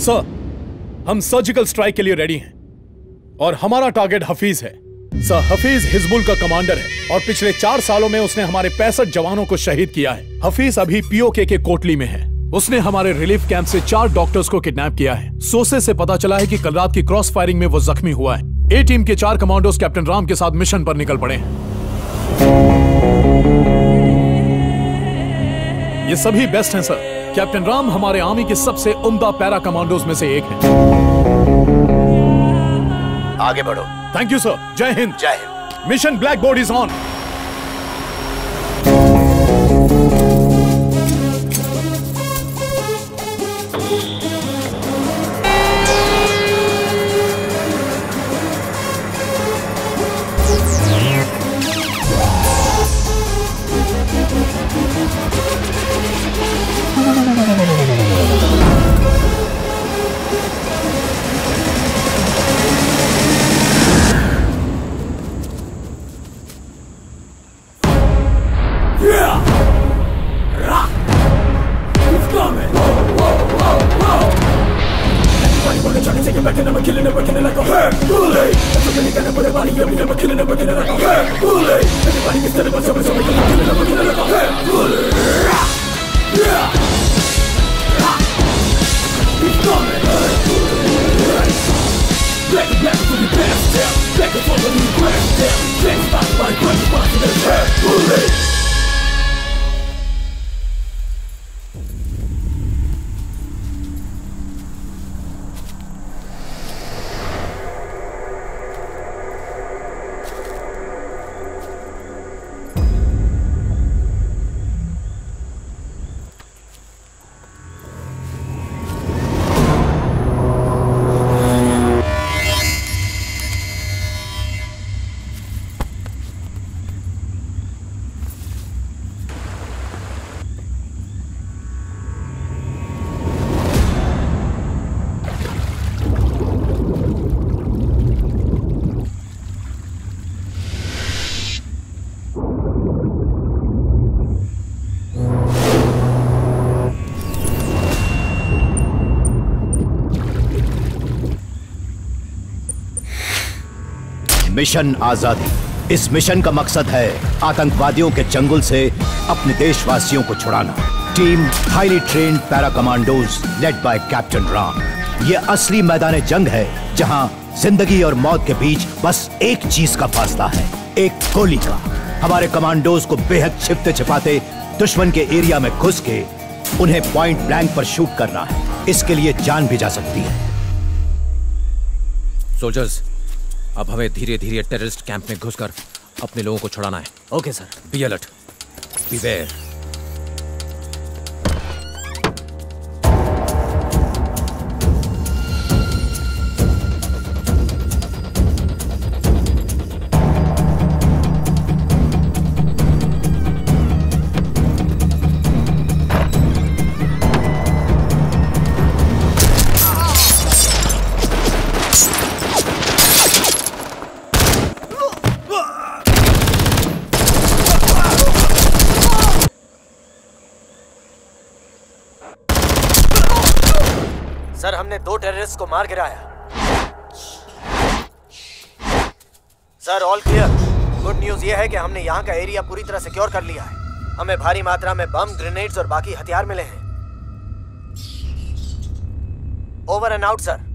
Sir, हम surgical strike के लिए रेडी हैं और हमारा टारगेट हफीज है। सर, हफीज हिजबुल का कमांडर है और पिछले 4 सालों में उसने हमारे 65 जवानों को शहीद किया है। हफीज अभी पीओके के कोटली में है। उसने हमारे रिलीफ कैंप से 4 डॉक्टर्स को किडनैप किया है। सोर्सेज से पता चला है कि कल रात की क्रॉस फायरिंग में वो जख्मी हुआ है। ए टीम के 4 कमांडोज कैप्टन राम के साथ मिशन पर निकल पड़े हैं। ये सभी बेस्ट हैं सर। कैप्टन राम हमारे आर्मी के सबसे उम्दा पैरा कमांडोज में से एक हैं। आगे बढ़ो। Thank you sir. जय हिंद। जय Hind. Mission black board is on. Mission आजादी। इस मिशन का मकसद है आतंकवादियों के चंगुल से अपने देशवासियों को छुड़ाना। Team highly trained para commandos led by captain Ram. ये असली मैदान जंग है जहां जिंदगी और मौत के बीच बस एक चीज का फासला है, एक गोली का। हमारे कमांडोज को बेहद छिपते छिपाते दुश्मन के एरिया में घुस के उन्हें पॉइंट ब्लैंक पर शूट करना है। इसके लिए जान भी जा सकती है। सोल्जर्स, अब हमें धीरे धीरे टेररिस्ट कैंप में घुसकर अपने लोगों को छुड़ाना है। Okay sir. Be alert, beware. Sir, हमने 2 टेररिस्ट को मार गिराया। Sir, all clear. Good news ये है कि हमने यहाँ का एरिया पूरी तरह सिक्योर कर लिया है। हमें भारी मात्रा में बम, ग्रेनेड्स और बाकी हथियार मिले हैं। Over and out sir.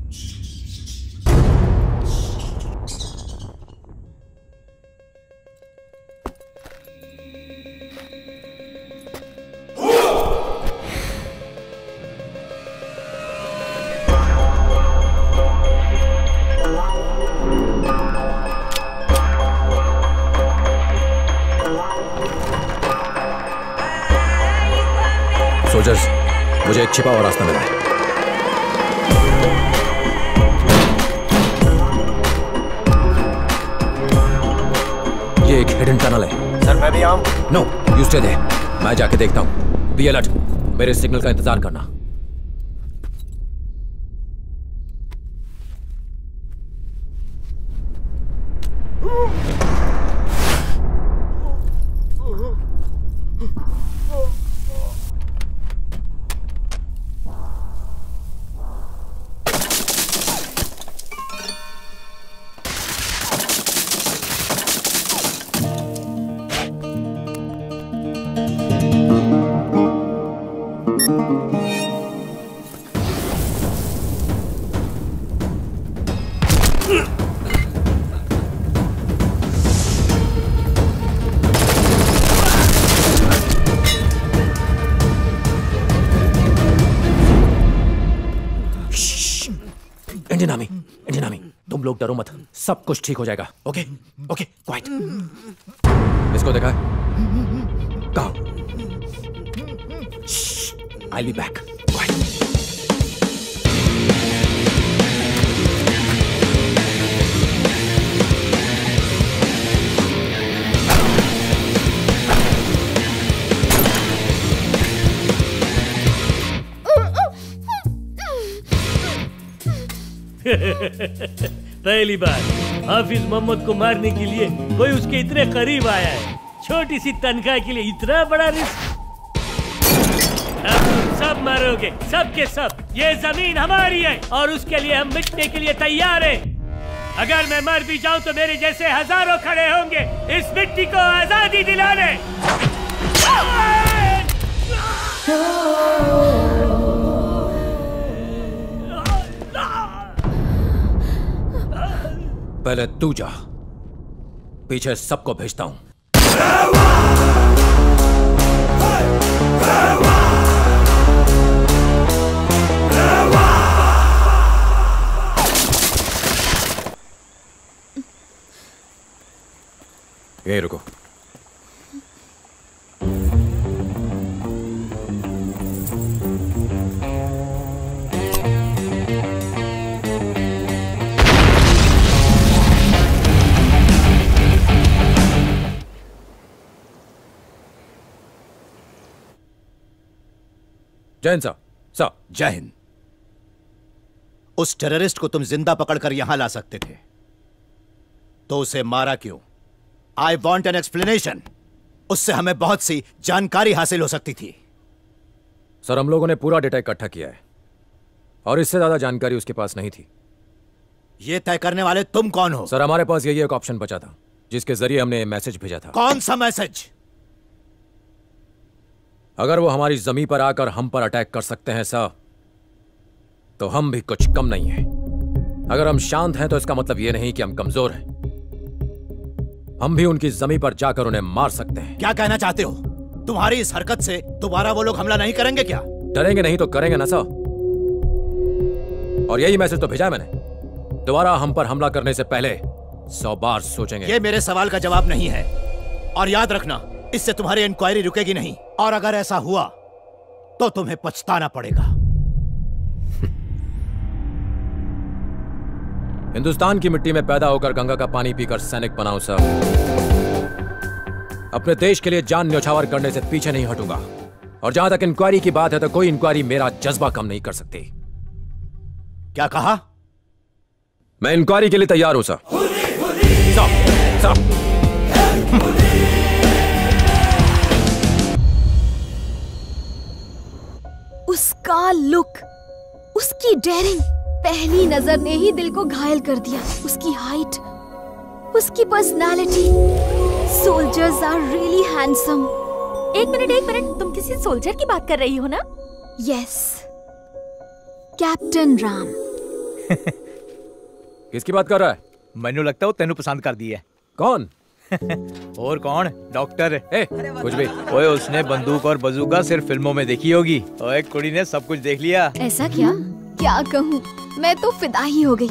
Soldiers, मुझे एक छिपा हुआ रास्ता मिला है। ये एक हिडन टनल है। सर, मैं भी आऊं? No, you stay there. मैं जाके देखता हूं। बी अलर्ट, मेरे सिग्नल का इंतजार करना। इंडियन आर्मी, तुम लोग डरो मत, सब कुछ ठीक हो जाएगा। Okay okay quite. इसको देखा है? कहाँ? I'll be back. Quiet. पहली बार हाफिज मोहम्मद को मारने के लिए कोई उसके इतने करीब आया है। छोटी सी तनख्वाह के लिए इतना बड़ा रिस्क। अब तुम सब मरोगे, सब के सब। ये जमीन हमारी है और उसके लिए हम मिटने के लिए तैयार हैं। अगर मैं मर भी जाऊं तो मेरे जैसे हजारों खड़े होंगे इस मिट्टी को आजादी दिलाने। पहले तू जा, पीछे सबको भेजता हूं। यहीं रुको। जय हिंद सर। जय हिंद। उस टेररिस्ट को तुम जिंदा पकड़कर यहां ला सकते थे, तो उसे मारा क्यों? I want an explanation. उससे हमें बहुत सी जानकारी हासिल हो सकती थी। सर, हम लोगों ने पूरा डेटा इकट्ठा किया है और इससे ज्यादा जानकारी उसके पास नहीं थी। यह तय करने वाले तुम कौन हो? सर, हमारे पास यही एक ऑप्शन बचा था जिसके जरिए हमने मैसेज भेजा था। कौन सा मैसेज? अगर वो हमारी जमीन पर आकर हम पर अटैक कर सकते हैं सर, तो हम भी कुछ कम नहीं हैं। अगर हम शांत हैं तो इसका मतलब यह नहीं कि हम कमजोर हैं। हम भी उनकी जमीन पर जाकर उन्हें मार सकते हैं। क्या कहना चाहते हो? तुम्हारी इस हरकत से दोबारा वो लोग हमला नहीं करेंगे क्या? डरेंगे नहीं तो करेंगे ना सर। और यही मैसेज तो भेजा है मैंने। दोबारा हम पर हमला करने से पहले 100 बार सोचेंगे। ये मेरे सवाल का जवाब नहीं है, और याद रखना, इससे तुम्हारी इंक्वायरी रुकेगी नहीं, और अगर ऐसा हुआ तो तुम्हें पछताना पड़ेगा। हिंदुस्तान की मिट्टी में पैदा होकर गंगा का पानी पीकर सैनिक बनाऊं सर। अपने देश के लिए जान न्यौछावर करने से पीछे नहीं हटूंगा। और जहां तक इंक्वायरी की बात है तो कोई इंक्वायरी मेरा जज्बा कम नहीं कर सकती। क्या कहा? मैं इंक्वायरी के लिए तैयार हूं सर। सर। उसका लुक, उसकी डेयरिंग पहली नजर ने ही दिल को घायल कर दिया। उसकी हाइट, उसकी personality. Soldiers are really handsome. एक मिनट, तुम किसी सोल्जर की बात कर रही हो ना? Yes, captain Ram. किसकी बात कर रहा है? मैनू लगता है तेनू पसंद कर दी है। कौन? और कौन? डॉक्टर। कुछ भी। ओए, उसने बंदूक और बंदूका सिर्फ फिल्मों में देखी होगी। ओए, कुड़ी ने सब कुछ देख लिया। ऐसा क्या कहूँ, मैं तो फिदा ही हो गई।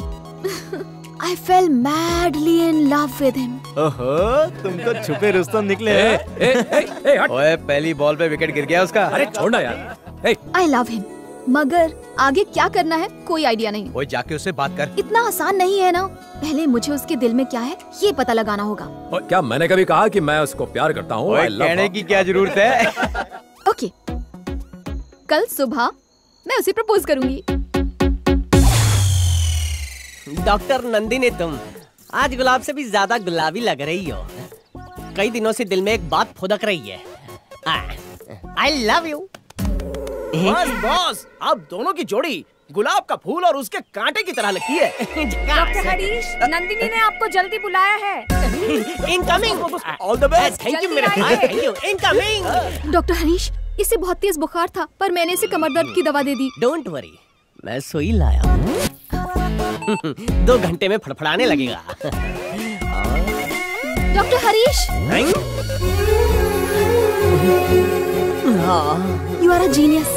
I fell madly in love with him. ओहो, तुम तो छुपे रुस्तम निकले। ओए, पहली बॉल पे विकेट गिर गया उसका। अरे छोड़ना यार। I love him, मगर आगे क्या करना है कोई आइडिया नहीं। ओए, जाके उससे बात कर। इतना आसान नहीं है ना। पहले मुझे उसके दिल में क्या है ये पता लगाना होगा। क्या मैंने कभी कहा कि मैं उसको प्यार करता हूँ? कहने की क्या जरूरत है? ओके, कल सुबह मैं उसे प्रपोज करूंगी। डॉक्टर नंदिनी, तुम आज गुलाब से भी ज्यादा गुलाबी लग रही हो। कई दिनों से दिल में एक बात फुदक रही है। I love you. बॉस, आप दोनों की जोड़ी गुलाब का फूल और उसके कांटे की तरह लगती है। डॉक्टर हरीश, नंदिनी ने आपको जल्दी बुलाया है। Incoming. All the best. Thank you मेरे भाई, thank you. Incoming. Doctor Harish, इसे बहुत तेज बुखार था पर मैंने इसे कमर दर्द की दवा दे दी। डोंट वरी, मैं सुई लाया हूँ। 2 घंटे में फड़फड़ाने लगेगा। Doctor Harish, you are a genius.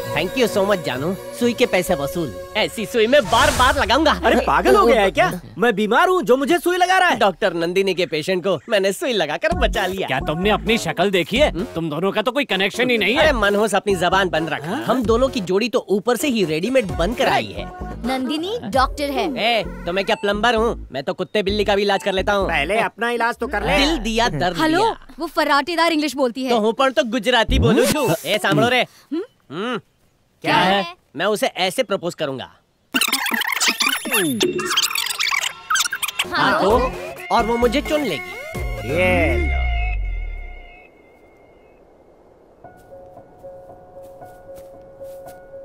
Thank you so much जानू। सुई के पैसे वसूल। ऐसी सुई में बार बार लगाऊंगा। अरे पागल हो गया है क्या? मैं बीमार हूँ जो मुझे सुई लगा रहा है। डॉक्टर नंदिनी के पेशेंट को मैंने सुई लगाकर बचा लिया। क्या तुमने अपनी शक्ल देखी है? तुम दोनों का तो कोई कनेक्शन ही नहीं है। अरे मनहोस अपनी जबान बंद रखा। हम दोनों की जोड़ी तो ऊपर से ही रेडीमेड बन कर आई है। नंदिनी डॉक्टर है। तो मैं क्या प्लम्बर हूँ? मैं तो कुत्ते बिल्ली का भी इलाज कर लेता हूँ। पहले अपना इलाज तो कर ले। दिल दिया दर्द दिया। हेलो, वो फराटेदार इंग्लिश बोलती है। तो हूँ पर तो गुजराती बोलूँ छू। सांभळो रे। क्या है? मैं उसे ऐसे प्रपोज करूंगा। हाँ तो? और वो मुझे चुन लेगी। ये लो।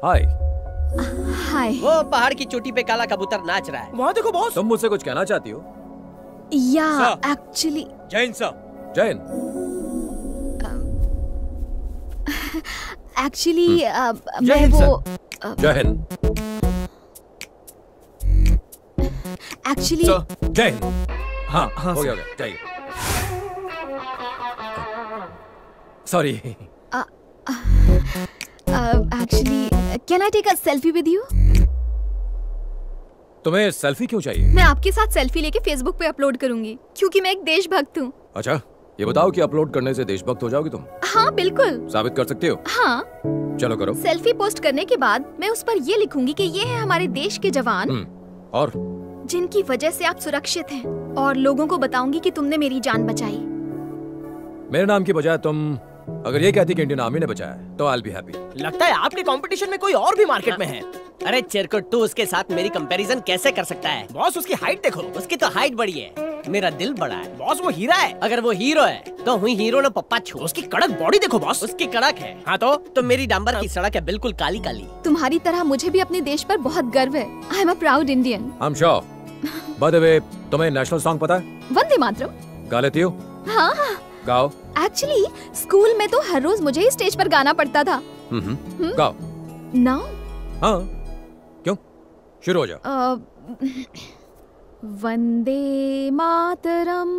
हाय। हाय। वो पहाड़ की चोटी पे काला कबूतर नाच रहा है। वहाँ देखो बॉस। तुम मुझसे कुछ कहना चाहती हो? या actually Jain sir. Jain. Actually मैं वो जय हिंद। एक्चुअली जय हिंद। हाँ हो गया जाइए। Sorry. Actually can I take a selfie with you? तुम्हें सेल्फी क्यों चाहिए? मैं आपके साथ सेल्फी लेके फेसबुक पे अपलोड करूंगी क्योंकि मैं एक देशभक्त हूँ। अच्छा, ये बताओ कि अपलोड करने से देशभक्त हो जाओगी तुम? हाँ बिल्कुल। साबित कर सकती हो? हाँ। चलो करो। सेल्फी पोस्ट करने के बाद मैं उस पर ये लिखूंगी कि ये है हमारे देश के जवान और जिनकी वजह से आप सुरक्षित हैं, और लोगों को बताऊंगी कि तुमने मेरी जान बचाई। मेरे नाम की बजाय तुम अगर ये कहती कि इंडियन आर्मी ने बचाया तो आई विल बी हैप्पी। लगता है आपके कंपटीशन में कोई और भी मार्केट में है। अरे चिरकुट, तू उसके साथ मेरी कंपैरिजन कैसे कर सकता है? बॉस उसकी हाइट देखो। उसकी तो हाइट बड़ी है, मेरा दिल बड़ा है। बॉस वो हीरा है। अगर वो हीरो है तो हुई हीरो ने पप्पा छू। उसकी कड़क बॉडी देखो बॉस। उसकी कड़क है। हाँ तो मेरी डांबर की सड़क है बिल्कुल काली काली। तुम्हारी तरह मुझे भी अपने देश पर बहुत गर्व है। I am a proud Indian. I am sure. Bye the वे, तुम्हें नेशनल सॉन्ग पता है? वंदे मातरम। गा लेती हो? हाँ। गाओ। एक्चुअली स्कूल में तो हर रोज मुझे ही स्टेज पर गाना पड़ता था। गाओ। नाउ? हाँ, क्यों? शुरू हो जाओ। वंदे मातरम,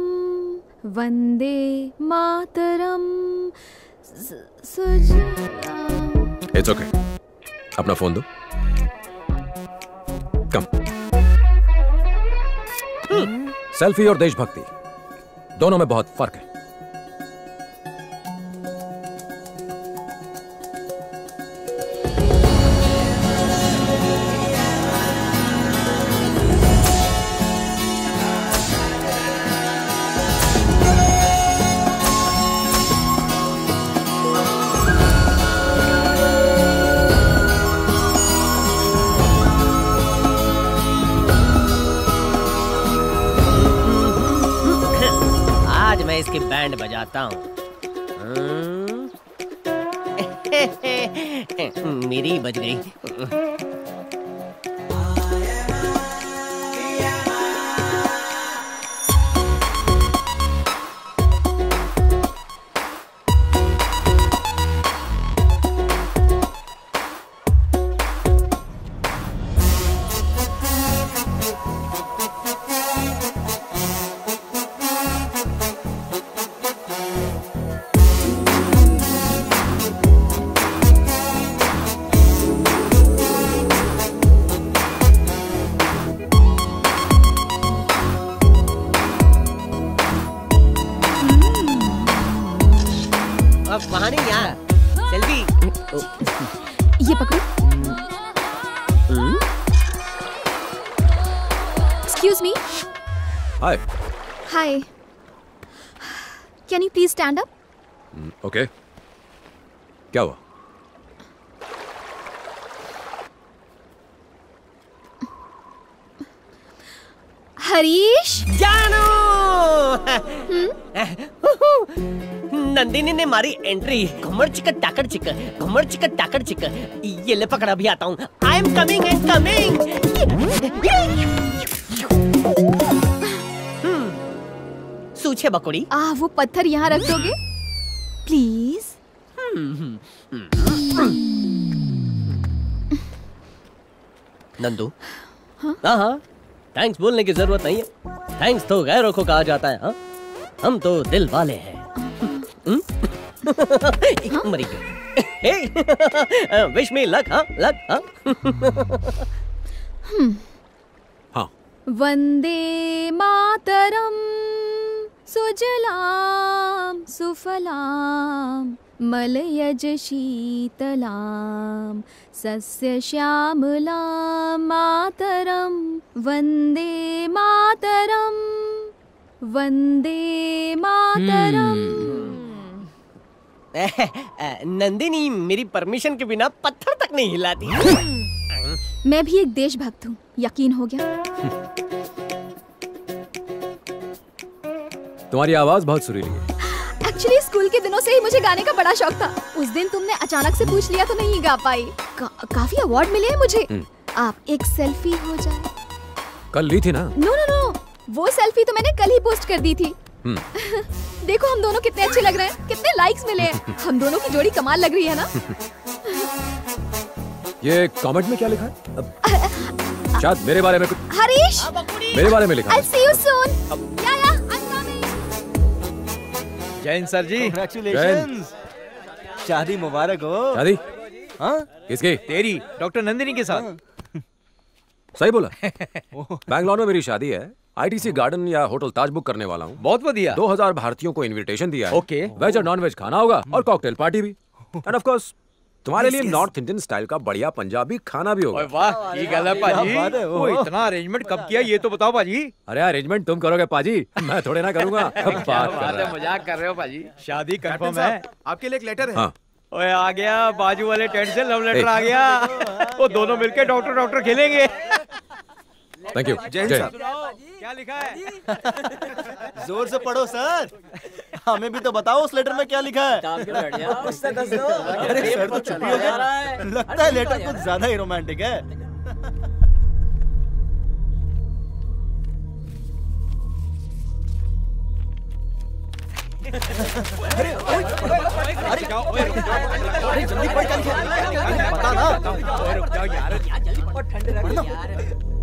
वंदे मातरम। It's okay. अपना फोन दो। कम। सेल्फी और देशभक्ति दोनों में बहुत फर्क है। मैं इसकी बैंड बजाता हूँ। मेरी बज गई। वहाँ नहीं, यहाँ सेल्फी। ये पकड़ो। Excuse me. Hi. Hi. Can you please stand up? Okay. क्या हुआ? हरीश। जानू। नंदिनी ने मारी एंट्री। घुमड़ चिकन टाकड़ चिकन, घुमड़ चिकन टाकड़ चिकन। ये ले पकड़, अभी आता हूँ। I am coming and coming. पूछे बकुड़ी। वो पत्थर यहाँ रख दोगे प्लीज? नंदू, हाँ, थैंक्स बोलने की जरूरत नहीं है। थैंक्स तो गैरों को कहा जाता है। हाँ, हम तो दिल वाले हैं। मरी गई। Wish me luck. हाँ, लक। हाँ। वंदे मातरम सुजलाम सुफलाम मलयज शीतलाम सस्य श्यामलाम मातरम वंदे मातरम वंदे मातरम। नंदिनी मेरी परमिशन के बिना पत्थर तक नहीं हिलाती। मैं भी एक देशभक्त हूँ, यकीन हो गया? तुम्हारी आवाज बहुत सुरीली है। एक्चुअली स्कूल के दिनों से ही मुझे गाने का बड़ा शौक था। उस दिन तुमने अचानक से पूछ लिया तो नहीं गा पाई। काफी अवार्ड मिले हैं मुझे। आप एक सेल्फी हो जाए। कल ली थी ना? नो, वो सेल्फी तो मैंने कल ही पोस्ट कर दी थी। देखो हम दोनों कितने अच्छे लग रहे हैं, कितने लाइक्स मिले हैं। हम दोनों की जोड़ी कमाल लग रही है ना? ये कमेंट में क्या लिखा है? शायद मेरे बारे में कुछ। हरीश, मेरे बारे में लिखा है। I'll see you soon. Yeah, I'm coming. Jain sir ji, Congratulations. शादी मुबारक हो। शादी? हाँ, किसकी? तेरी, डॉक्टर नंदिनी के साथ। सही बोला। बैंगलोर में मेरी शादी है। ITC गार्डन या होटल ताज बुक करने वाला हूँ। बहुत बढ़िया। 2000 भारतीयों को इनविटेशन दिया है। ओके। वेज और नॉन वेज खाना होगा और कॉकटेल पार्टी भी। एंड ऑफ कोर्स तुम्हारे लिए नॉर्थ इंडियन स्टाइल का बढ़िया पंजाबी खाना भी होगा। वाह, ये गलत पाजी। वो इतना अरेंजमेंट कब किया ये तो बताओ पाजी। अरे अरेंजमेंट तुम करोगे पाजी, मैं थोड़े ना करूंगा। मजाक कर रहे हो पाजी। शादी कंफर्म है। आपके लिए एक लेटर है। ओए आ गया, बाजू वाले टेंट से लव लेटर आ गया। वो दोनों मिलके डॉक्टर खेलेंगे। Thank you. जय साहब, क्या लिखा है? जोर से पढ़ो सर। हमें भी तो बताओ उस लेटर में क्या लिखा है। अरे सर तो चुप ही हो गए। लगता है लेटर कुछ ज्यादा ही रोमांटिक है। अरे जल्दी पढ़, क्या लिखा है बता ना। रुक जाओ यार, जल्दी पढ़, ठंडे रहो यार।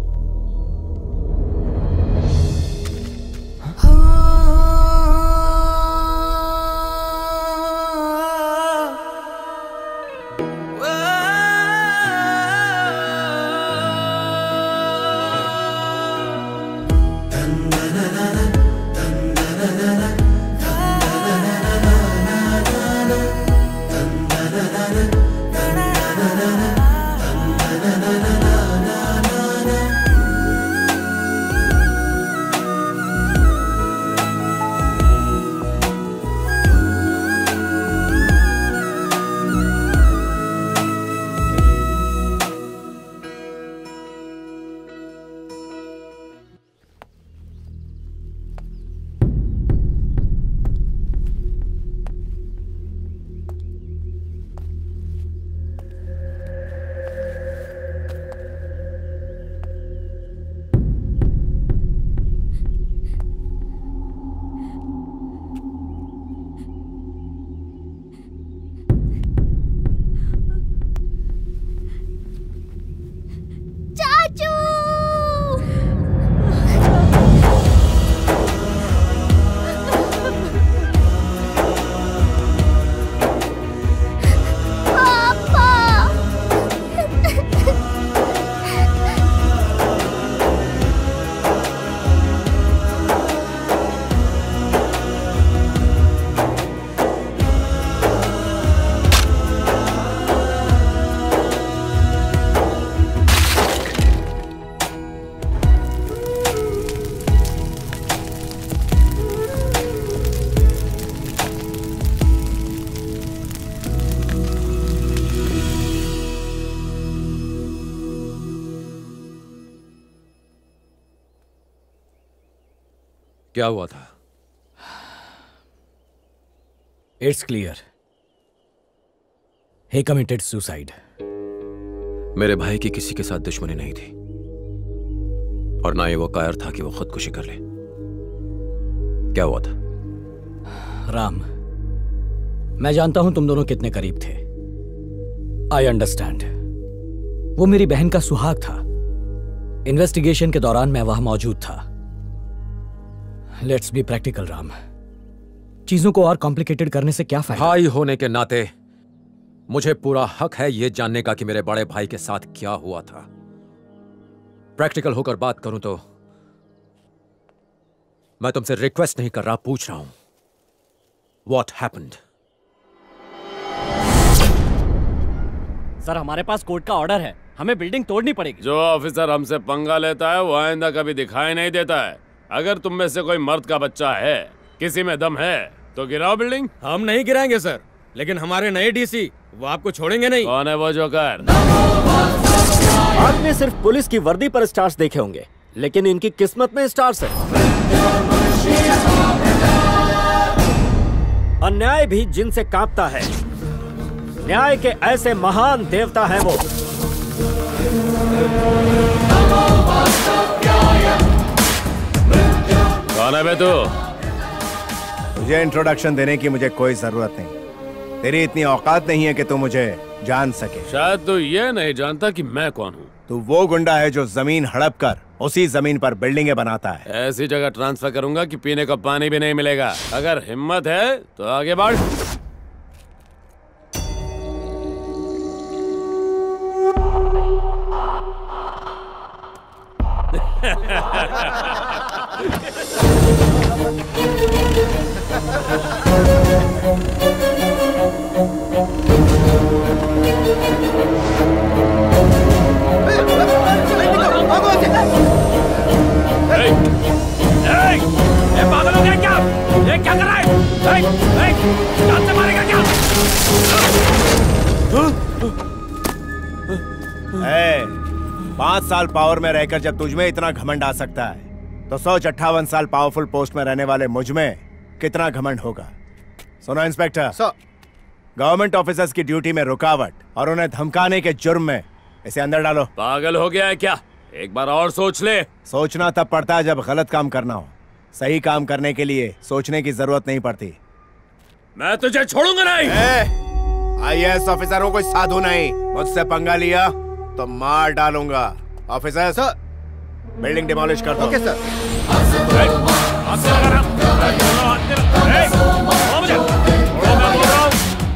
क्या हुआ था? It's clear, he committed suicide. मेरे भाई की किसी के साथ दुश्मनी नहीं थी और ना ही वो कायर था कि वो खुदकुशी कर ले। क्या हुआ था? राम, मैं जानता हूं तुम दोनों कितने करीब थे। I understand. वो मेरी बहन का सुहाग था। इन्वेस्टिगेशन के दौरान मैं वहां मौजूद था। Let's be practical Ram. चीजों को और कॉम्प्लिकेटेड करने से क्या फायदा? भाई होने के नाते मुझे पूरा हक है यह जानने का कि मेरे बड़े भाई के साथ क्या हुआ था। प्रैक्टिकल होकर बात करूं तो मैं तुमसे रिक्वेस्ट नहीं कर रहा, पूछ रहा हूं, व्हाट हैपेंड? सर, हमारे पास कोर्ट का ऑर्डर है, हमें बिल्डिंग तोड़नी पड़ेगी। जो ऑफिसर हमसे पंगा लेता है वो आइंदा कभी दिखाई नहीं देता है। अगर तुम में से कोई मर्द का बच्चा है, किसी में दम है, तो गिराओ बिल्डिंग। हम नहीं गिराएंगे सर, लेकिन हमारे नए डीसी वो आपको छोड़ेंगे नहीं। कौन है वो जोकर? आपने सिर्फ पुलिस की वर्दी पर स्टार्स देखे होंगे, लेकिन इनकी किस्मत में स्टार्स है। अन्याय भी जिनसे कांपता है। न्याय के ऐसे महान देवता हैं वो। कौन है बे तू? तुझे इंट्रोडक्शन देने की मुझे कोई जरूरत नहीं। तेरी इतनी औकात नहीं है कि तू मुझे जान सके। शायद तू ये नहीं जानता कि मैं कौन हूँ। तू वो गुंडा है जो जमीन हड़प कर उसी जमीन पर बिल्डिंगें बनाता है। ऐसी जगह ट्रांसफर करूंगा कि पीने का पानी भी नहीं मिलेगा। अगर हिम्मत है तो आगे बढ़। पागल हो गया क्या? ये क्या कर रहा है? जान से मारेगा क्या? 5 साल पावर में रहकर जब तुझमें इतना घमंड आ सकता है, तो 158 साल पावरफुल पोस्ट में रहने वाले मुझमें कितना घमंड होगा। सुनो इंस्पेक्टर, गवर्नमेंट ऑफिसर्स की ड्यूटी में रुकावट और उन्हें धमकाने के जुर्म में इसे अंदर डालो। पागल हो गया है क्या? एक बार और सोच ले। सोचना तब पड़ता है जब गलत काम करना हो। सही काम करने के लिए सोचने की जरूरत नहीं पड़ती। मैं तुझे छोड़ूंगा नहीं। IAS ऑफिसर हूँ, कोई साधु नहीं। मुझसे पंगा लिया तो मार डालूंगा। ऑफिसर सर, बिल्डिंग डिमोलिश कर दो। Okay sir.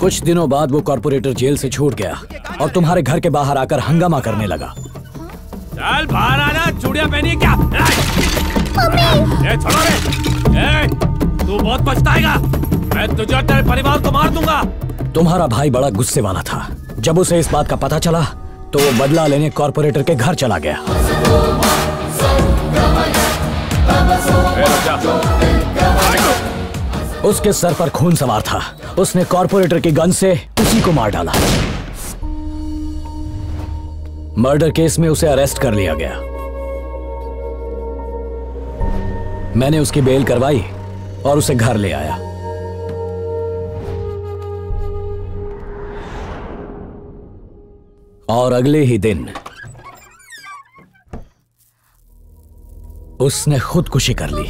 कुछ दिनों बाद वो कॉर्पोरेटर जेल से छूट गया और तुम्हारे घर के बाहर आकर हंगामा करने लगा। चल बाहर आना, चूड़ियां पहनी है क्या? ए, छोड़ो रे। तू बहुत पछताएगा। मैं तुझे और तेरे परिवार को मार दूंगा। तुम्हारा भाई बड़ा गुस्से वाला था। जब उसे इस बात का पता चला तो वो बदला लेने कॉर्पोरेटर के घर चला गया। उसके सर पर खून सवार था। उसने कॉर्पोरेटर की गन से उसी को मार डाला। मर्डर केस में उसे अरेस्ट कर लिया गया। मैंने उसकी बेल करवाई और उसे घर ले आया। और अगले ही दिन उसने खुदकुशी कर ली।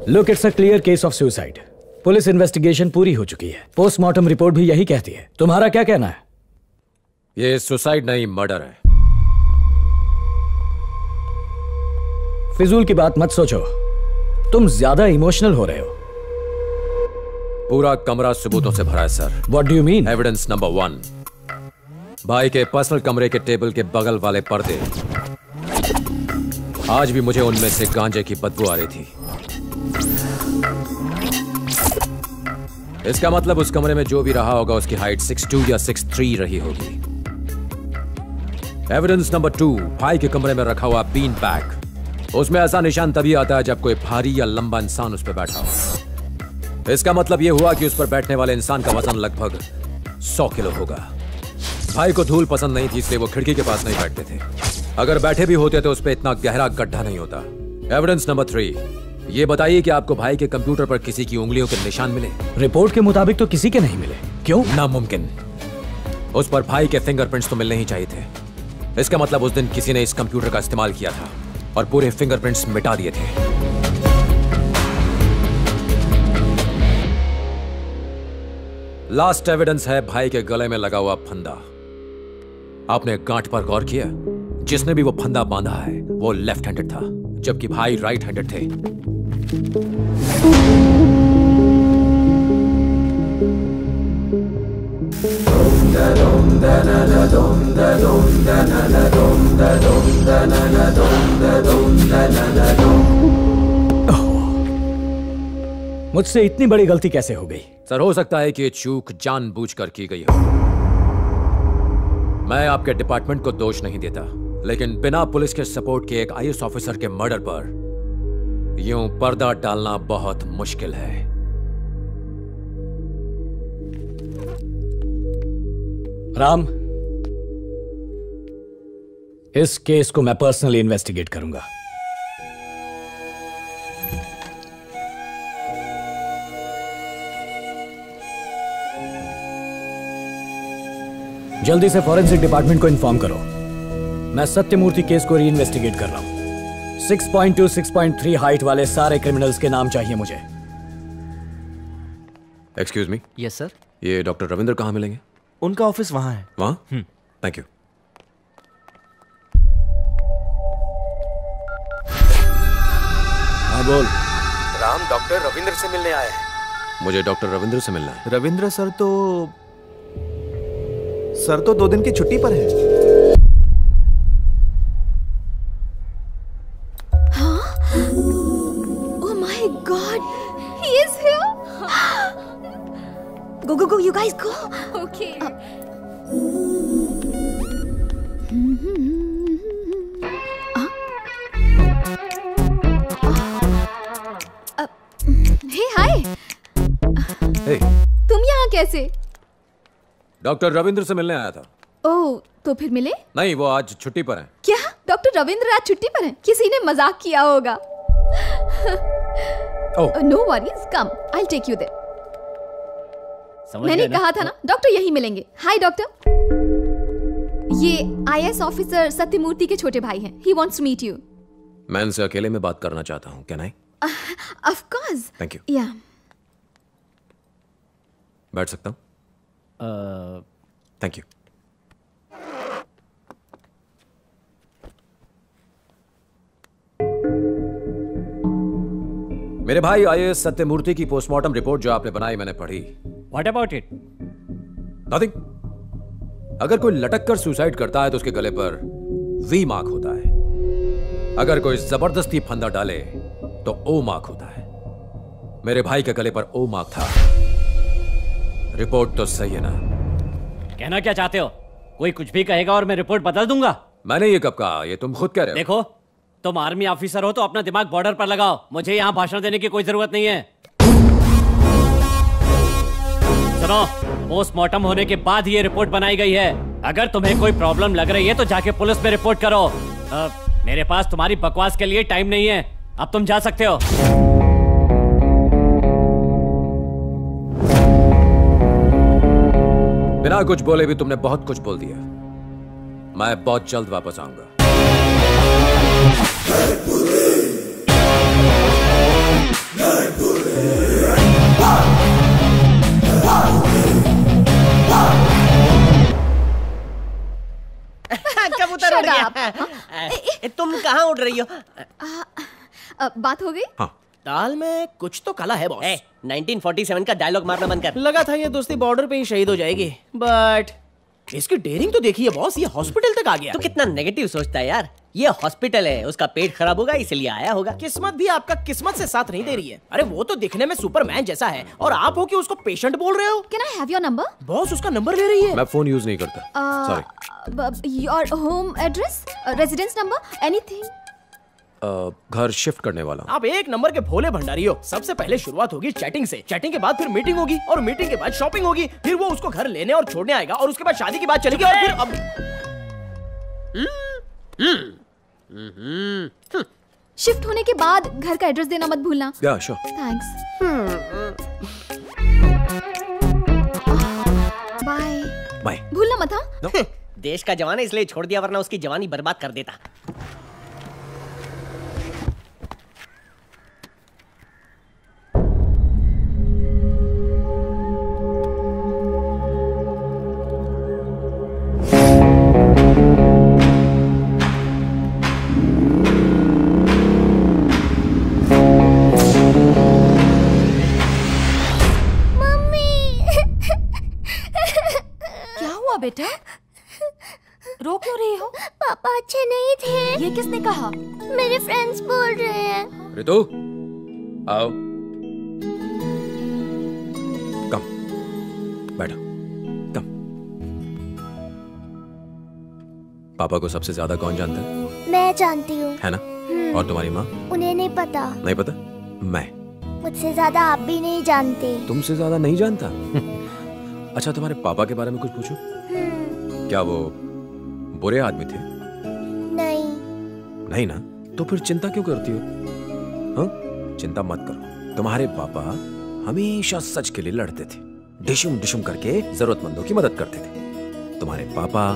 Look, it's a clear case of suicide. Police investigation पूरी हो चुकी है। पोस्टमार्टम रिपोर्ट भी यही कहती है। तुम्हारा क्या कहना है? ये सुसाइड नहीं, मर्डर है। फिजूल की बात मत सोचो। तुम ज्यादा इमोशनल हो रहे हो। पूरा कमरा सबूतों से भरा है sir. What do you mean? Evidence number 1, भाई के पर्सनल कमरे के टेबल के बगल वाले पर्दे। आज भी मुझे उनमें से गांजे की बदबू आ रही थी। इसका मतलब उस कमरे में जो भी रहा होगा उसकी हाइट 6'2" या 6'3" रही होगी। एविडेंस नंबर 2, भाई के कमरे में रखा हुआ बीन बैग। उसमें ऐसा निशान तभी आता है जब कोई भारी या लंबा इंसान उस पर बैठा हो। इसका मतलब यह हुआ कि उस पर बैठने वाले इंसान का वजन लगभग 100 किलो होगा। भाई को धूल पसंद नहीं थी, इसलिए वो खिड़की के पास नहीं बैठते थे। अगर बैठे भी होते तो उस पर इतना गहरा गड्ढा नहीं होता। एविडेंस नंबर 3, ये बताइए कि आपको भाई के कंप्यूटर पर किसी की उंगलियों के निशान मिले? रिपोर्ट के मुताबिक तो किसी के नहीं मिले। क्यों? नामुमकिन। उस पर भाई के फिंगरप्रिंट्स तो मिलने ही चाहिए थे। इसका मतलब उस दिन किसी ने इस कंप्यूटर का इस्तेमाल किया था और पूरे फिंगरप्रिंट्स मिटा दिए थे। लास्ट एविडेंस है भाई के गले में लगा हुआ फंदा। आपने गांठ पर गौर किया? जिसने भी वो फंदा बांधा है वो लेफ्ट हैंडेड था, जबकि भाई राइट हैंडेड थे। मुझसे इतनी बड़ी गलती कैसे हो गई? सर, हो सकता है कि ये चूक जानबूझकर की गई हो। मैं आपके डिपार्टमेंट को दोष नहीं देता, लेकिन बिना पुलिस के सपोर्ट के एक आईएएस ऑफिसर के मर्डर पर यूं पर्दा डालना बहुत मुश्किल है। राम, इस केस को मैं पर्सनली इन्वेस्टिगेट करूंगा। जल्दी से फॉरेंसिक डिपार्टमेंट को इन्फॉर्म करो। मैं सत्यमूर्ति केस को री इन्वेस्टिगेट कर रहा हूं। 6.2, 6.3 हाइट वाले सारे क्रिमिनल्स के नाम चाहिए मुझे। Excuse me. Yes sir. ये डॉक्टर रविंद्र कहाँ मिलेंगे? उनका ऑफिस वहां है। वहां? Thank you. हाँ बोल। राम डॉक्टर रविंद्र से मिलने आए हैं। मुझे डॉक्टर रविंद्र से मिलना है। रविंद्र सर तो 2 दिन की छुट्टी पर है। हाँ? Oh my God, he is here. Go, you guys go. Okay. Hey, hi. Hey. तुम यहाँ कैसे? डॉक्टर रविंद्र से मिलने आया था। ओह, तो फिर मिले? नहीं, वो आज छुट्टी पर हैं। क्या? डॉक्टर रविंद्र आज छुट्टी पर हैं? किसी ने मजाक किया होगा। No worries, come, I will take you there. मैंने कहा था ना, डॉक्टर यही मिलेंगे। हाय डॉक्टर, ये आईएएस ऑफिसर सत्यमूर्ति के छोटे भाई हैं। He wants to meet you. मैं इनसे अकेले में बात करना चाहता हूँ। Can I? Of course. Thank you. या, बैठ सकता हूँ? Thank you. मेरे भाई आईएएस सत्यमूर्ति की पोस्टमार्टम रिपोर्ट जो आपने बनाई मैंने पढ़ी। What about it? नथिंग। अगर कोई लटक कर सुसाइड करता है तो उसके गले पर वी मार्क होता है। अगर कोई जबरदस्ती फंदा डाले तो ओ मार्क होता है। मेरे भाई के गले पर ओ मार्क था। रिपोर्ट तो सही है ना? कहना क्या चाहते हो? कोई कुछ भी कहेगा और मैं रिपोर्ट बदल दूंगा। मैंने ये कब कहा? ये तुम खुद कह रहे हो। देखो, तुम आर्मी ऑफिसर हो तो अपना दिमाग बॉर्डर पर लगाओ। मुझे यहाँ भाषण देने की कोई जरूरत नहीं है। सुनो, पोस्टमार्टम होने के बाद ये रिपोर्ट बनाई गई है। अगर तुम्हें कोई प्रॉब्लम लग रही है तो जाके पुलिस में रिपोर्ट करो। मेरे पास तुम्हारी बकवास के लिए टाइम नहीं है। अब तुम जा सकते हो। बिना कुछ बोले भी तुमने बहुत कुछ बोल दिया। मैं बहुत जल्द वापस आऊंगा। कबूतर उड़ गया। तुम कहाँ उड़ रही हो? बात हो गई? हाँ। दाल में कुछ तो काला है बॉस। 1947 का डायलॉग मारना बंद कर। लगा था ये दोस्ती बॉर्डर पे ही शहीद हो जाएगी, बट इसकी डेयरिंग तो देखिए बॉस, ये हॉस्पिटल तक आ गया। तो कितना नेगेटिव सोचता है यार। ये हॉस्पिटल है, उसका पेट खराब होगा इसलिए आया होगा। किस्मत भी आपका किस्मत से साथ नहीं दे रही है। अरे वो तो दिखने में सुपरमैन जैसा है और आप हो कि उसको पेशेंट बोल रहे हो। Can I have your number? Boss उसका नंबर ले रही है। मैं फोन यूज नहीं करता। Sorry. Your home address, residence number, anything? घर शिफ्ट करने वाला हूँ। आप एक नंबर के भोले भंडारी हो। सबसे पहले शुरुआत होगी चैटिंग से, चैटिंग के बाद फिर मीटिंग होगी और मीटिंग के बाद शॉपिंग होगी, फिर वो उसको घर लेने और छोड़ने आएगा और उसके बाद शादी की बात चलेगी और फिर अब शिफ्ट होने के बाद घर का एड्रेस देना मत भूलना। या श्योर। थैंक्स। बाय। बाय। भूलना मत हाँ। देश का जवान है इसलिए छोड़ दिया, वरना उसकी जवानी बर्बाद कर देता। बेटा रो क्यों रही हो? पापा अच्छे नहीं थे। ये किसने कहा? मेरे फ्रेंड्स बोल रहे हैं। रितु आओ, कम बैठो, कम। पापा को सबसे ज्यादा कौन जानता है? मैं जानती हूँ। है ना? और तुम्हारी माँ? उन्हें नहीं पता। नहीं पता? मैं मुझसे ज्यादा आप भी नहीं जानते। तुमसे ज्यादा नहीं जानता? अच्छा, तुम्हारे पापा के बारे में कुछ पूछूं? क्या वो बुरे आदमी थे? नहीं। नहीं ना? तो फिर चिंता क्यों करती हो? हाँ? चिंता मत करो, तुम्हारे पापा हमेशा सच के लिए लड़ते थे, डिशुम डिशुम करके जरूरतमंदों की मदद करते थे। तुम्हारे पापा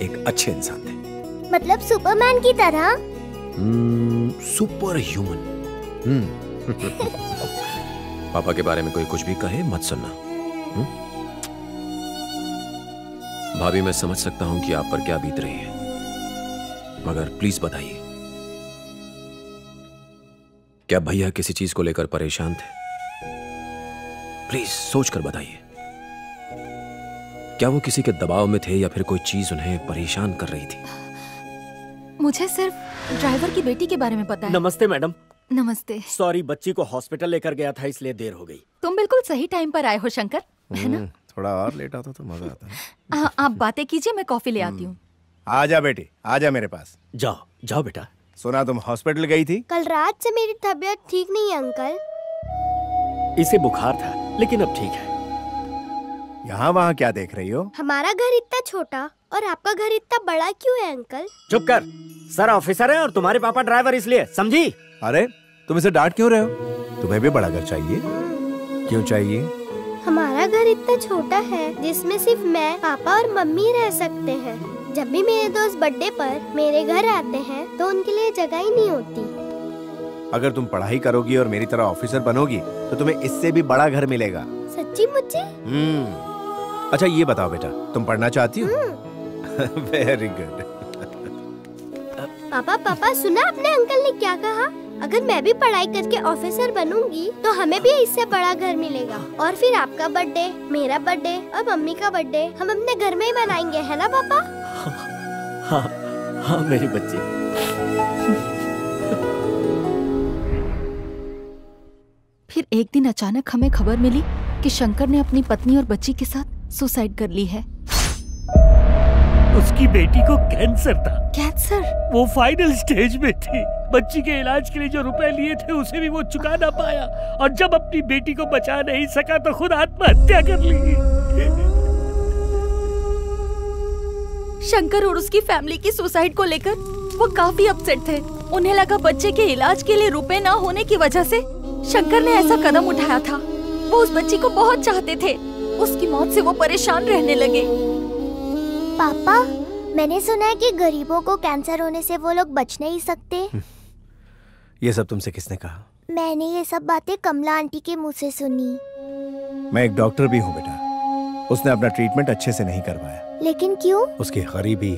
एक अच्छे इंसान थे। मतलब सुपरमैन की तरह? Super human. पापा के बारे में कोई कुछ भी कहे मत सुनना। भाभी, मैं समझ सकता हूं कि आप पर क्या बीत रही है, मगर प्लीज बताइए, क्या भैया किसी चीज को लेकर परेशान थे? प्लीज सोच कर बताइए। क्या वो किसी के दबाव में थे या फिर कोई चीज उन्हें परेशान कर रही थी? मुझे सिर्फ ड्राइवर की बेटी के बारे में पता है। नमस्ते मैडम। नमस्ते। सॉरी, बच्ची को हॉस्पिटल लेकर गया था इसलिए देर हो गई। तुम बिल्कुल सही टाइम पर आए हो शंकर, है ना? थोड़ा और लेट आता तो मजा आता। आप बातें कीजिए, मैं कॉफी ले आती हूँ। आजा बेटी, आजा मेरे पास। जाओ जाओ बेटा। सुना तुम हॉस्पिटल गई थी? कल रात से मेरी तबीयत ठीक नहीं है अंकल। इसे बुखार था लेकिन अब ठीक है। यहाँ वहाँ क्या देख रही हो? हमारा घर इतना छोटा और आपका घर इतना बड़ा क्यों है अंकल? चुप कर, सर ऑफिसर है और तुम्हारे पापा ड्राइवर, इसलिए, समझी? अरे तुम इसे डांट क्यों रहे हो? तुम्हें भी बड़ा घर चाहिए। क्यों चाहिए? हमारा घर इतना छोटा है जिसमें सिर्फ मैं, पापा और मम्मी रह सकते हैं। जब भी मेरे दोस्त बर्थडे पर मेरे घर आते हैं तो उनके लिए जगह ही नहीं होती। अगर तुम पढ़ाई करोगी और मेरी तरह ऑफिसर बनोगी तो तुम्हें इससे भी बड़ा घर मिलेगा। सच्ची मुझे? अच्छा ये बताओ बेटा, तुम पढ़ना चाहती हो? Very good. पापा सुना आपने अंकल ने क्या कहा? अगर मैं भी पढ़ाई करके ऑफिसर बनूंगी तो हमें भी इससे बड़ा घर मिलेगा और फिर आपका बर्थडे, मेरा बर्थडे और मम्मी का बर्थडे हम अपने घर में ही मनाएंगे, है ना पापा? हाँ हाँ मेरी बच्ची। फिर एक दिन अचानक हमें खबर मिली कि शंकर ने अपनी पत्नी और बच्ची के साथ सुसाइड कर ली है। उसकी बेटी को कैंसर था। कैंसर? वो फाइनल स्टेज में थी। बच्ची के इलाज के लिए जो रुपए लिए थे उसे भी वो चुका ना पाया और जब अपनी बेटी को बचा नहीं सका तो खुद आत्महत्या कर ली। शंकर और उसकी फैमिली की सुसाइड को लेकर वो काफी अपसेट थे। उन्हें लगा बच्चे के इलाज के लिए रुपए ना होने की वजह से शंकर ने ऐसा कदम उठाया था। वो उस बच्ची को बहुत चाहते थे। उसकी मौत से वो परेशान रहने लगे। पापा, मैंने सुना है कि गरीबों को कैंसर होने से वो लोग बच नहीं सकते। ये सब तुमसे किसने कहा? मैंने ये सब बातें कमला आंटी के मुंह से सुनी। मैं एक डॉक्टर भी हूँ बेटा। उसने अपना ट्रीटमेंट अच्छे से नहीं करवाया। लेकिन क्यों? उसकी गरीबी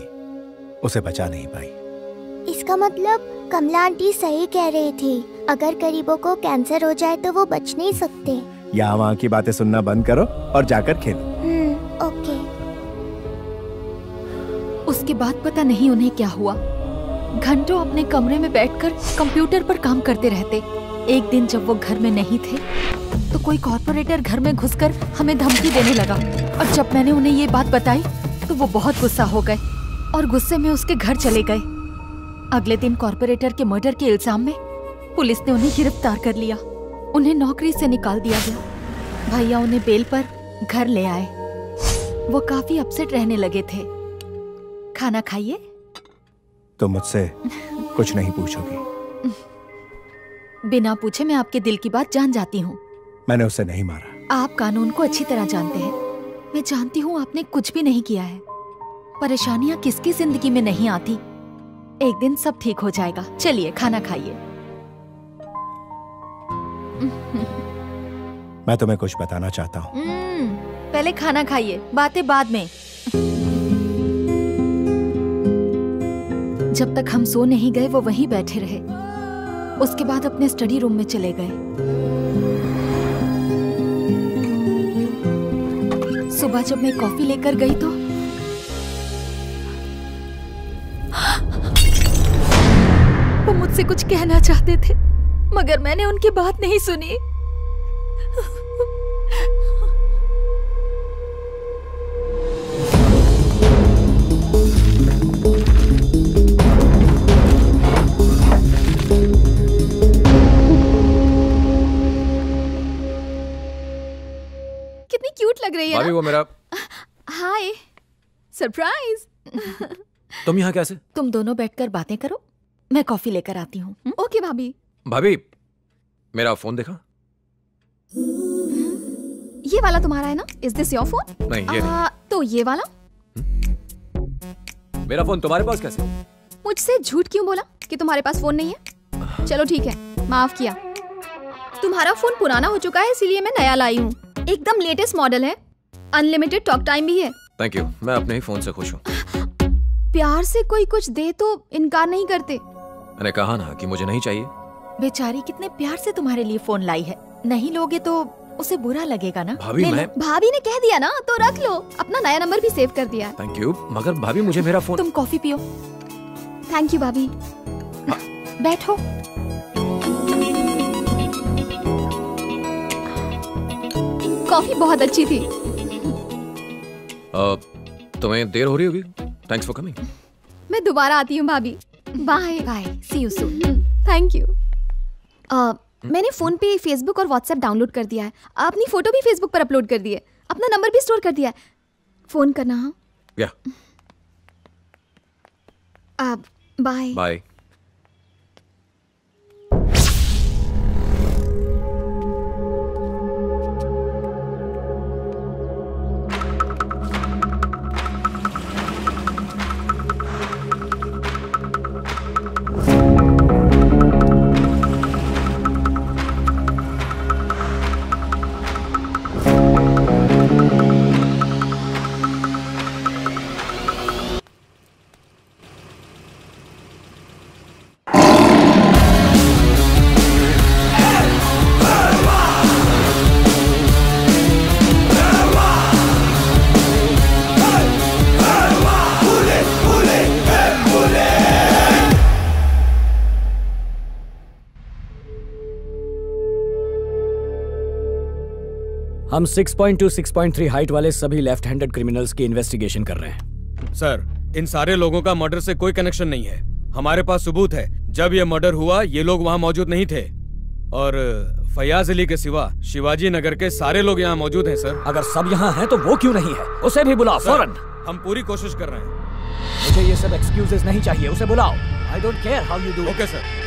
उसे बचा नहीं पाई। इसका मतलब कमला आंटी सही कह रही थी। अगर गरीबों को कैंसर हो जाए तो वो बच नहीं सकते। यहाँ वहाँ की बातें सुनना बंद करो और जाकर खेलो। ओके। उसके बाद पता नहीं उन्हें क्या हुआ। घंटों अपने कमरे में बैठकर कंप्यूटर पर काम करते रहते। एक दिन जब वो घर में नहीं थे तो कोई कॉर्पोरेटर घर में घुसकर हमें धमकी देने लगा और जब मैंने उन्हें ये बात बताई तो वो बहुत गुस्सा हो गए और गुस्से में उसके घर चले गए। अगले दिन कॉर्पोरेटर के मर्डर के इल्जाम में पुलिस ने उन्हें गिरफ्तार कर लिया। उन्हें नौकरी से निकाल दिया गया। भैया उन्हें बेल पर घर ले आए। वो काफी अपसेट रहने लगे थे। खाना खाइए। तुम मुझसे कुछ नहीं पूछोगी? बिना पूछे मैं आपके दिल की बात जान जाती हूँ। मैंने उसे नहीं मारा। आप कानून को अच्छी तरह जानते हैं। मैं जानती हूँ आपने कुछ भी नहीं किया है। परेशानियाँ किसकी जिंदगी में नहीं आती। एक दिन सब ठीक हो जाएगा। चलिए खाना खाइए। मैं तुम्हें कुछ बताना चाहता हूँ। पहले खाना खाइए, बातें बाद में। जब तक हम सो नहीं गए वो वहीं बैठे रहे। उसके बाद अपने स्टडी रूम में चले गए। सुबह जब मैं कॉफी लेकर गई तो वो मुझसे कुछ कहना चाहते थे, मगर मैंने उनकी बात नहीं सुनी। कितनी क्यूट लग रही है भाभी, ना? वो मेरा हाय, सरप्राइज। तुम यहाँ कैसे? तुम दोनों बैठकर बातें करो, मैं कॉफी लेकर आती हूँ। ओके भाभी। भाभी, मेरा फोन देखा? ये वाला तुम्हारा है ना? Is this your phone? नहीं, ये नहीं। तो ये वाला? मेरा फोन तुम्हारे पास कैसे? मुझसे झूठ क्यों बोला कि तुम्हारे पास फोन नहीं है? चलो ठीक है, माफ किया। तुम्हारा फोन पुराना हो चुका है, इसीलिए मैं नया लाई हूँ। एकदम लेटेस्ट मॉडल है, अनलिमिटेड टॉक टाइम भी है। थैंक यू, मैं अपने ही फोन से खुश हूँ। प्यार से कोई कुछ दे तो इनकार नहीं करते। मैंने कहा ना कि मुझे नहीं चाहिए। बेचारी कितने प्यार से तुम्हारे लिए फोन लाई है। नहीं लोगे तो उसे बुरा लगेगा ना। भाभी, मैं भाभी ने कह दिया ना तो रख लो। अपना नया नंबर भी सेव कर दिया है। थैंक यू, मगर भाभी मुझे मेरा फोन। तुम कॉफी पियो। थैंक यू भाभी। बैठो। कॉफी बहुत अच्छी थी। तुम्हें देर हो रही होगी। Thanks for coming. मैं दोबारा आती हूँ भाभी। Bye bye, see you soon. Thank you. मैंने फोन पे फेसबुक और व्हाट्सएप डाउनलोड कर दिया है। अपनी फोटो भी फेसबुक पर अपलोड कर दी है। अपना नंबर भी स्टोर कर दिया है। फोन करना। हाँ बाय बाय। हम 6.2, 6.3 हाइट वाले सभी लेफ्ट हैंडेड क्रिमिनल्स की इन्वेस्टिगेशन कर रहे हैं। सर, इन सारे लोगों का मर्डर से कोई कनेक्शन नहीं है। हमारे पास सबूत है। जब यह मर्डर हुआ ये लोग वहाँ मौजूद नहीं थे। और फयाज अली के सिवा शिवाजी नगर के सारे लोग यहाँ मौजूद हैं सर। अगर सब यहाँ हैं तो वो क्यों नहीं है? उसे भी बुलाओ फौरन। हम पूरी कोशिश कर रहे हैं। मुझे ये सब एक्सक्यूजेस नहीं चाहिए, उसे बुलाओ। I don't care how you do. Okay sir.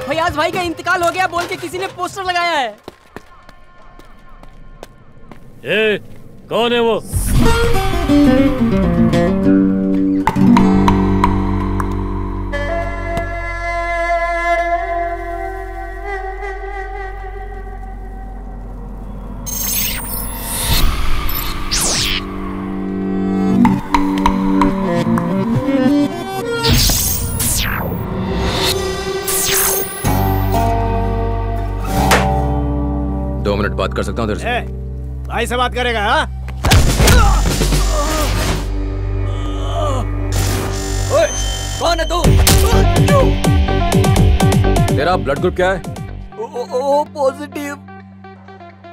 Fayaz भाई का इंतकाल हो गया बोल के किसी ने पोस्टर लगाया है। ए, कौन है वो? बात कर सकता हूँ तेरे से? भाई से बात करेगा? हाँ? ओए, कौन है तू? तेरा ब्लड ग्रुप क्या है? O positive.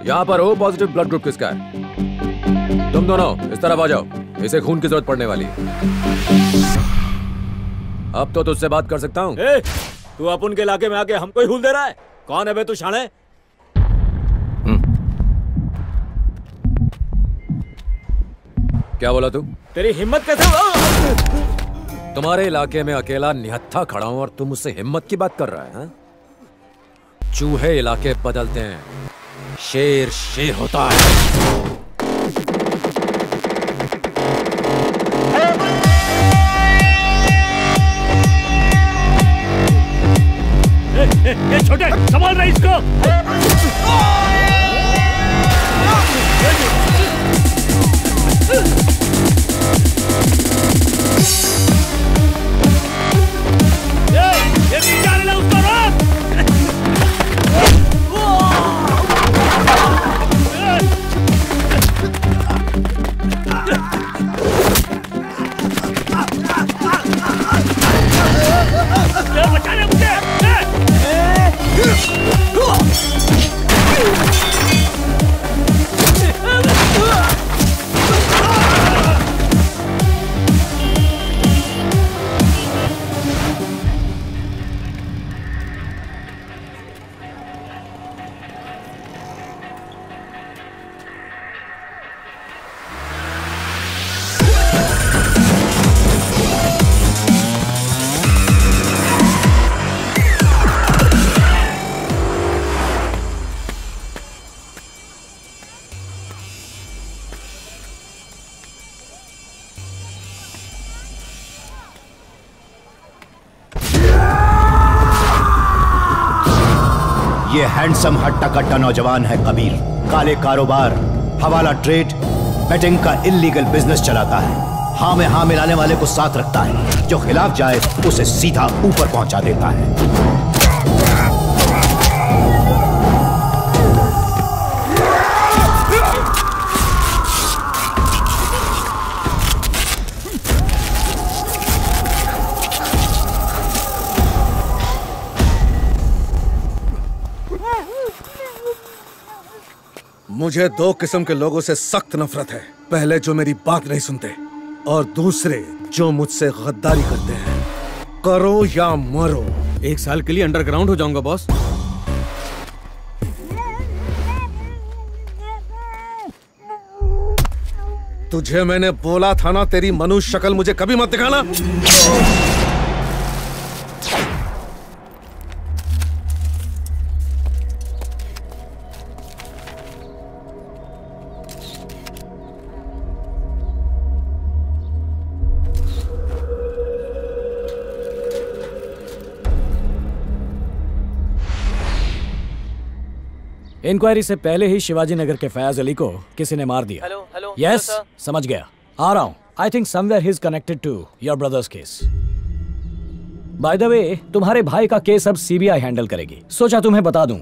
यहाँ पर ओ पॉजिटिव ब्लड ग्रुप किसका है? तुम दोनों इस तरफ आ जाओ, इसे खून की जरूरत पड़ने वाली है। अब तो तुझसे बात कर सकता हूँ। तू अपन के इलाके में आके हमको ही हुल दे रहा है? कौन है बे तू शाणे? क्या बोला तू? तेरी हिम्मत कैसे? तुम्हारे इलाके में अकेला निहत्था खड़ा हूं और तुम मुझसे हिम्मत की बात कर रहा है? चूहे इलाके बदलते हैं, शेर शेर होता है। ये छोटे संभाल रहा इसको। ये जाने ला उसको रोक। बचा ले मुझे। ये हैंडसम हट्टा कट्टा नौजवान है कबीर। काले कारोबार, हवाला ट्रेड, बेटिंग का इल्लीगल बिजनेस चलाता है। हाँ में हाँ मिलाने वाले को साथ रखता है, जो खिलाफ जाए उसे सीधा ऊपर पहुंचा देता है। मुझे दो किस्म के लोगों से सख्त नफरत है। पहले जो मेरी बात नहीं सुनते, और दूसरे जो मुझसे गद्दारी करते हैं। करो या मरो। 1 साल के लिए अंडरग्राउंड हो जाऊंगा बॉस। तुझे मैंने बोला था ना, तेरी मनुष्य शक्ल मुझे कभी मत दिखाना। इंक्वायरी से पहले ही शिवाजी नगर के फयाज अली को किसी ने मार दिया। हेलो यस, समझ गया, आ रहा हूं। I think somewhere he is connected to your brother's case. By the way, तुम्हारे भाई का केस अब सीबीआई हैंडल करेगी। सोचा तुम्हें बता दूं।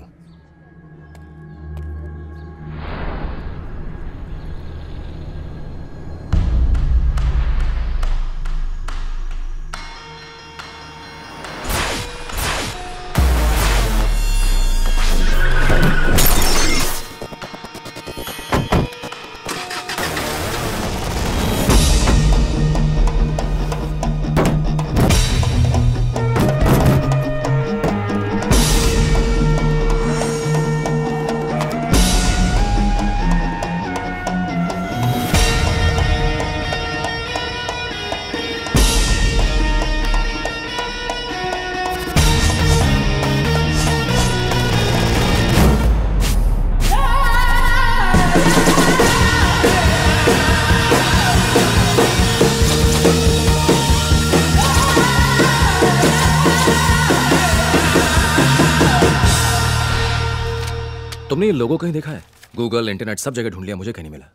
तुमने ये लोगो कहीं देखा है? गूगल, इंटरनेट सब जगह ढूंढ लिया, मुझे कहीं नहीं मिला।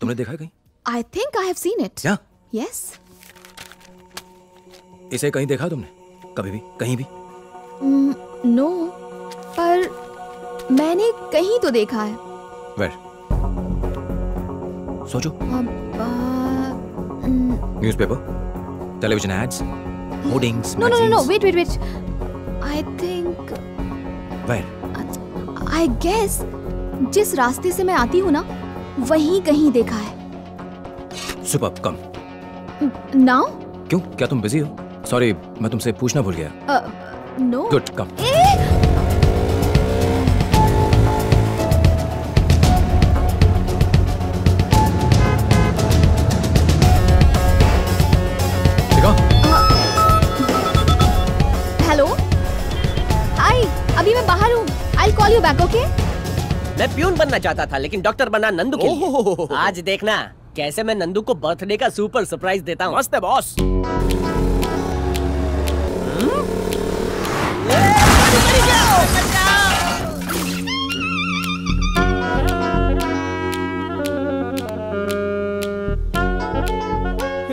तुमने देखा है कहीं? I think I have seen it. क्या? Yes. इसे कहीं देखा तुमने? कभी भी? कहीं भी? No. पर मैंने कहीं तो देखा है। Where? सोचो। Newspaper, television ads, hoardings, No. Wait. I think. Where? I guess जिस रास्ते से मैं आती हूँ ना वहीं कहीं देखा है। सुपर, कम। नाउ? क्यों, क्या तुम बिजी हो? सॉरी, मैं तुमसे पूछना भूल गया। नो। गुड, कम। हेलो, हाय, अभी मैं बाहर हूँ। I'll call you back, okay? मैं प्यून बनना चाहता था लेकिन डॉक्टर बना नंदू के लिए। आज देखना कैसे मैं नंदू को बर्थडे का सुपर सरप्राइज देता हूँ। मस्त है बॉस।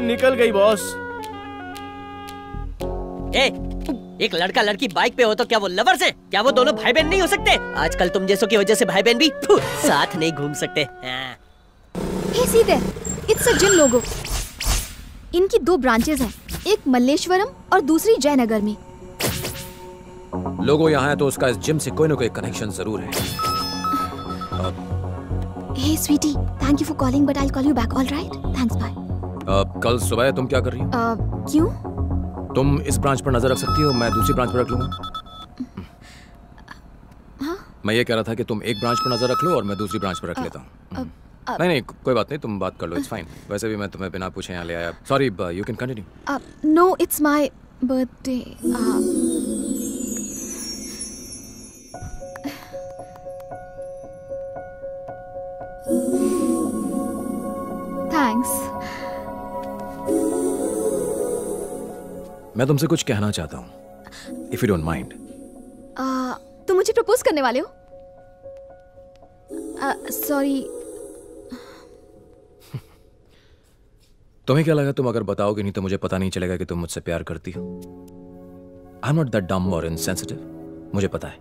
निकल गई बॉस। एक लड़का लड़की बाइक पे हो तो क्या वो लवर्स हैं? क्या वो दोनों भाई बहन नहीं हो सकते? आजकल तुम जैसों की वजह से भाई बहन भी साथ नहीं घूम सकते। Hey, see there. It's a gym logo. इनकी 2 ब्रांचेस हैं, एक मल्लेश्वरम और दूसरी जयनगर में। लोगो यहाँ है तो उसका इस जिम से कोई ना कोई कनेक्शन जरूर है। Hey sweetie, thank you for calling, but I'll call you back. All right? Thanks, bye. कल सुबह तुम क्या कर रही हो? क्यों? तुम इस ब्रांच पर नजर रख सकती हो, मैं दूसरी ब्रांच पर रख लूंगा। हाँ? मैं ये कह रहा था कि तुम एक ब्रांच पर नजर रख लो और मैं दूसरी ब्रांच पर रख लेता हूँ। नहीं, कोई बात नहीं, तुम बात कर लो, इट्स फाइन। वैसे भी मैं तुम्हें बिना पूछे यहाँ ले आया। Sorry, you can continue. No, it's my birthday. Thanks. मैं तुमसे कुछ कहना चाहता हूँ, इफ यू डोंट माइंड। तुम मुझे प्रपोज करने वाले हो? सॉरी। तुम्हें क्या लगा तुम अगर बताओगे नहीं तो मुझे पता नहीं चलेगा कि तुम मुझसे प्यार करती हो? I am not that dumb और इनसेंसिटिव, मुझे पता है,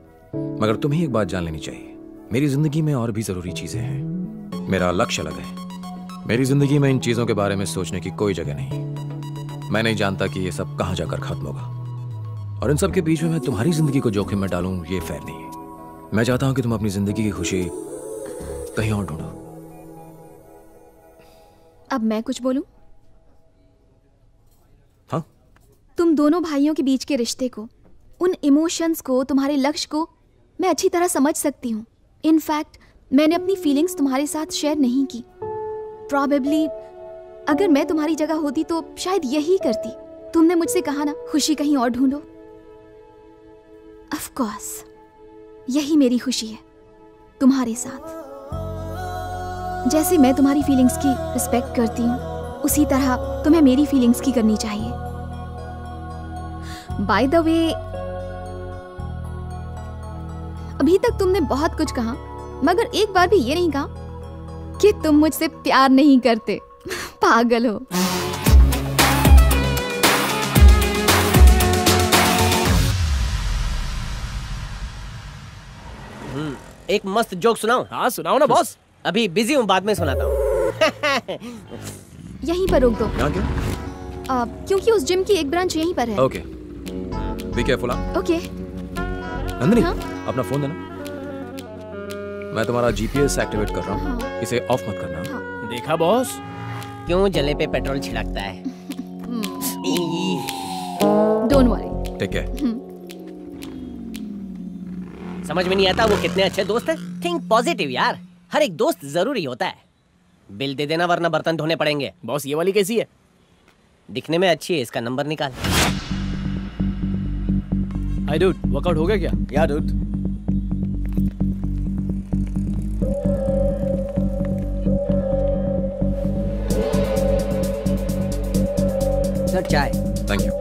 मगर तुम्हें एक बात जान लेनी चाहिए, मेरी जिंदगी में और भी जरूरी चीजें हैं। मेरा लक्ष्य अलग है। मेरी जिंदगी में इन चीजों के बारे में सोचने की कोई जगह नहीं। मैं नहीं जानता कि ये सब कहां जाकर खत्म होगा, और इन सब के बीच में मैं तुम्हारी जिंदगी को जोखिम में डालूं, ये फेयर नहीं है। मैं चाहता हूं कि तुम अपनी जिंदगी की खुशी कहीं और ढूंढो। अब मैं कुछ बोलूं? हाँ? तुम दोनों भाइयों के बीच के रिश्ते को, उन इमोशंस को, तुम्हारे लक्ष्य को मैं अच्छी तरह समझ सकती हूँ। इनफैक्ट मैंने अपनी फीलिंग्स तुम्हारे साथ शेयर नहीं की। प्रॉबेबली अगर मैं तुम्हारी जगह होती तो शायद यही करती। तुमने मुझसे कहा ना, खुशी कहीं और ढूंढो। ऑफ कोर्स यही मेरी खुशी है, तुम्हारे साथ। जैसे मैं तुम्हारी फीलिंग्स की रिस्पेक्ट करती हूँ, उसी तरह तुम्हें मेरी फीलिंग्स की करनी चाहिए। बाय द वे, अभी तक तुमने बहुत कुछ कहा, मगर एक बार भी ये नहीं कहा कि तुम मुझसे प्यार नहीं करते। पागल हो। एक मस्त जोक सुनाओ। हाँ सुनाओ ना बॉस। अभी बिजी हूँ, बाद में सुनाता हूँ। यहीं पर रोक दो। यहाँ क्यों? क्योंकि उस जिम की एक ब्रांच यहीं पर है। Okay, be careful. Okay. Nandini, अपना फोन देना। मैं तुम्हारा जीपीएस एक्टिवेट कर रहा हूँ, इसे ऑफ मत करना। देखा बॉस, क्यों जले पे पेट्रोल छिड़कता है। Don't worry. Take care. समझ में नहीं आता वो कितने अच्छे दोस्त हैं। थिंक पॉजिटिव यार, हर एक दोस्त जरूरी होता है। बिल दे देना वरना बर्तन धोने पड़ेंगे। बॉस ये वाली कैसी है? दिखने में अच्छी है, इसका नंबर निकाल। हाय डूड, वर्कआउट हो गया क्या? या डूड। सर चाय। Thank you.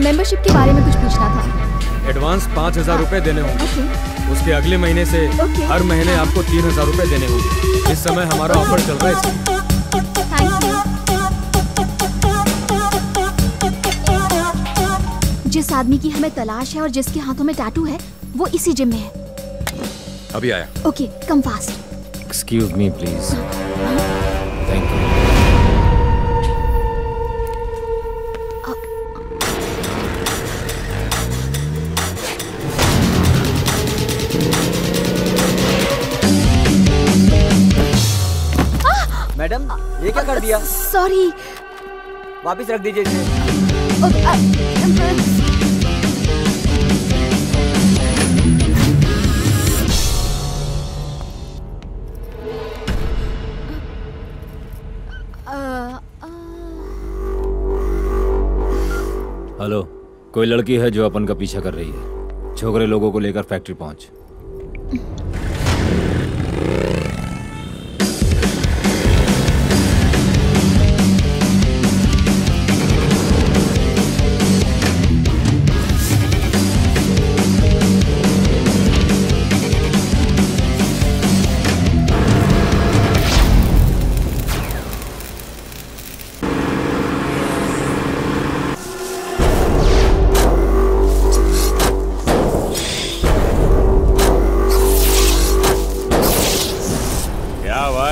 मेंबरशिप के बारे में कुछ पूछना था। एडवांस 5,000 रुपए देने होंगे। उसके अगले महीने से हर महीने आपको 3,000 रुपए देने होंगे। इस समय हमारा ऑफर चल रहा है इसका। जिस आदमी की हमें तलाश है और जिसके हाथों में टैटू है वो इसी जिम में है। अभी आया। Okay, come fast. Excuse me please. Thank you. Madam, ये क्या कर दिया? सॉरी। वापिस रख दीजिए इसे। हेलो, कोई लड़की है जो अपन का पीछा कर रही है। छोकरे लोगों को लेकर फैक्ट्री पहुंच।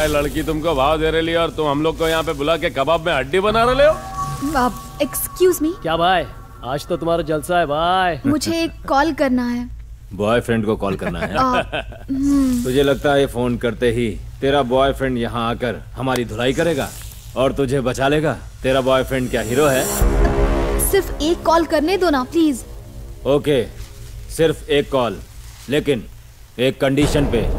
लड़की तुमको भाव दे रही है और तुम हम लोग को यहाँ पे बुला के कबाब में हड्डी बना रहे हो। Excuse me. क्या भाई, आज तो तुम्हारा जलसा है भाई। मुझे एक कॉल करना है। बॉयफ्रेंड को कॉल करना है? तुझे लगता है फोन करते ही तेरा बॉयफ्रेंड यहाँ आकर हमारी धुलाई करेगा और तुझे बचा लेगा? तेरा बॉयफ्रेंड क्या हीरो है? सिर्फ एक कॉल करने दो ना प्लीज। ओके, सिर्फ एक कॉल, लेकिन एक कंडीशन पे।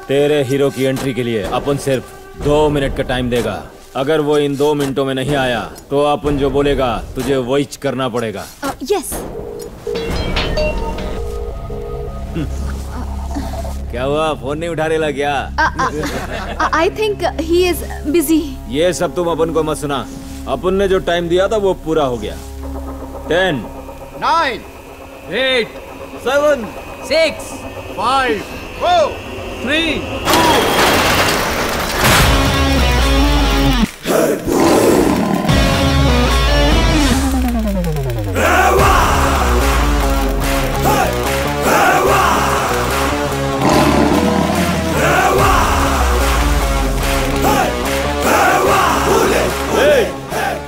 तेरे हीरो की एंट्री के लिए अपन सिर्फ 2 मिनट का टाइम देगा। अगर वो इन 2 मिनटों में नहीं आया तो अपन जो बोलेगा तुझे वही करना पड़ेगा। यस। क्या हुआ, फोन नहीं उठा रहा क्या? I think he is busy. ये सब तुम अपन को मत सुना। अपन ने जो टाइम दिया था वो पूरा हो गया। 10 9 8 7 6 5 4 3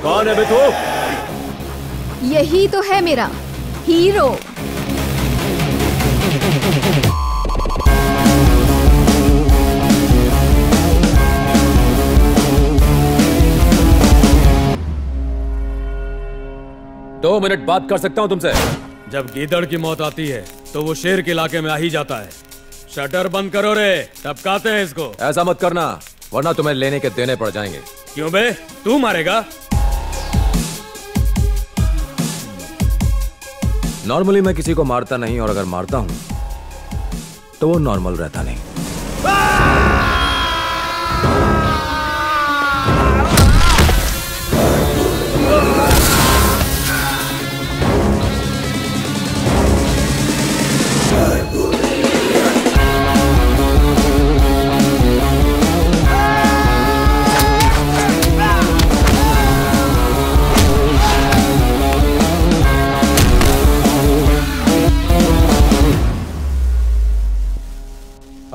कौन है बे तू? यही तो है मेरा हीरो। दो मिनट बात कर सकता हूं तुमसे? जब गीदड़ की मौत आती है तो वो शेर के इलाके में आ ही जाता है। शटर बंद करो रे, टपकाते हैं इसको। ऐसा मत करना वरना तुम्हें लेने के देने पड़ जाएंगे। क्यों बे, तू मारेगा? नॉर्मली मैं किसी को मारता नहीं, और अगर मारता हूं तो वो नॉर्मल रहता नहीं।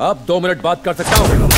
अब 2 मिनट बात कर सकता हूं।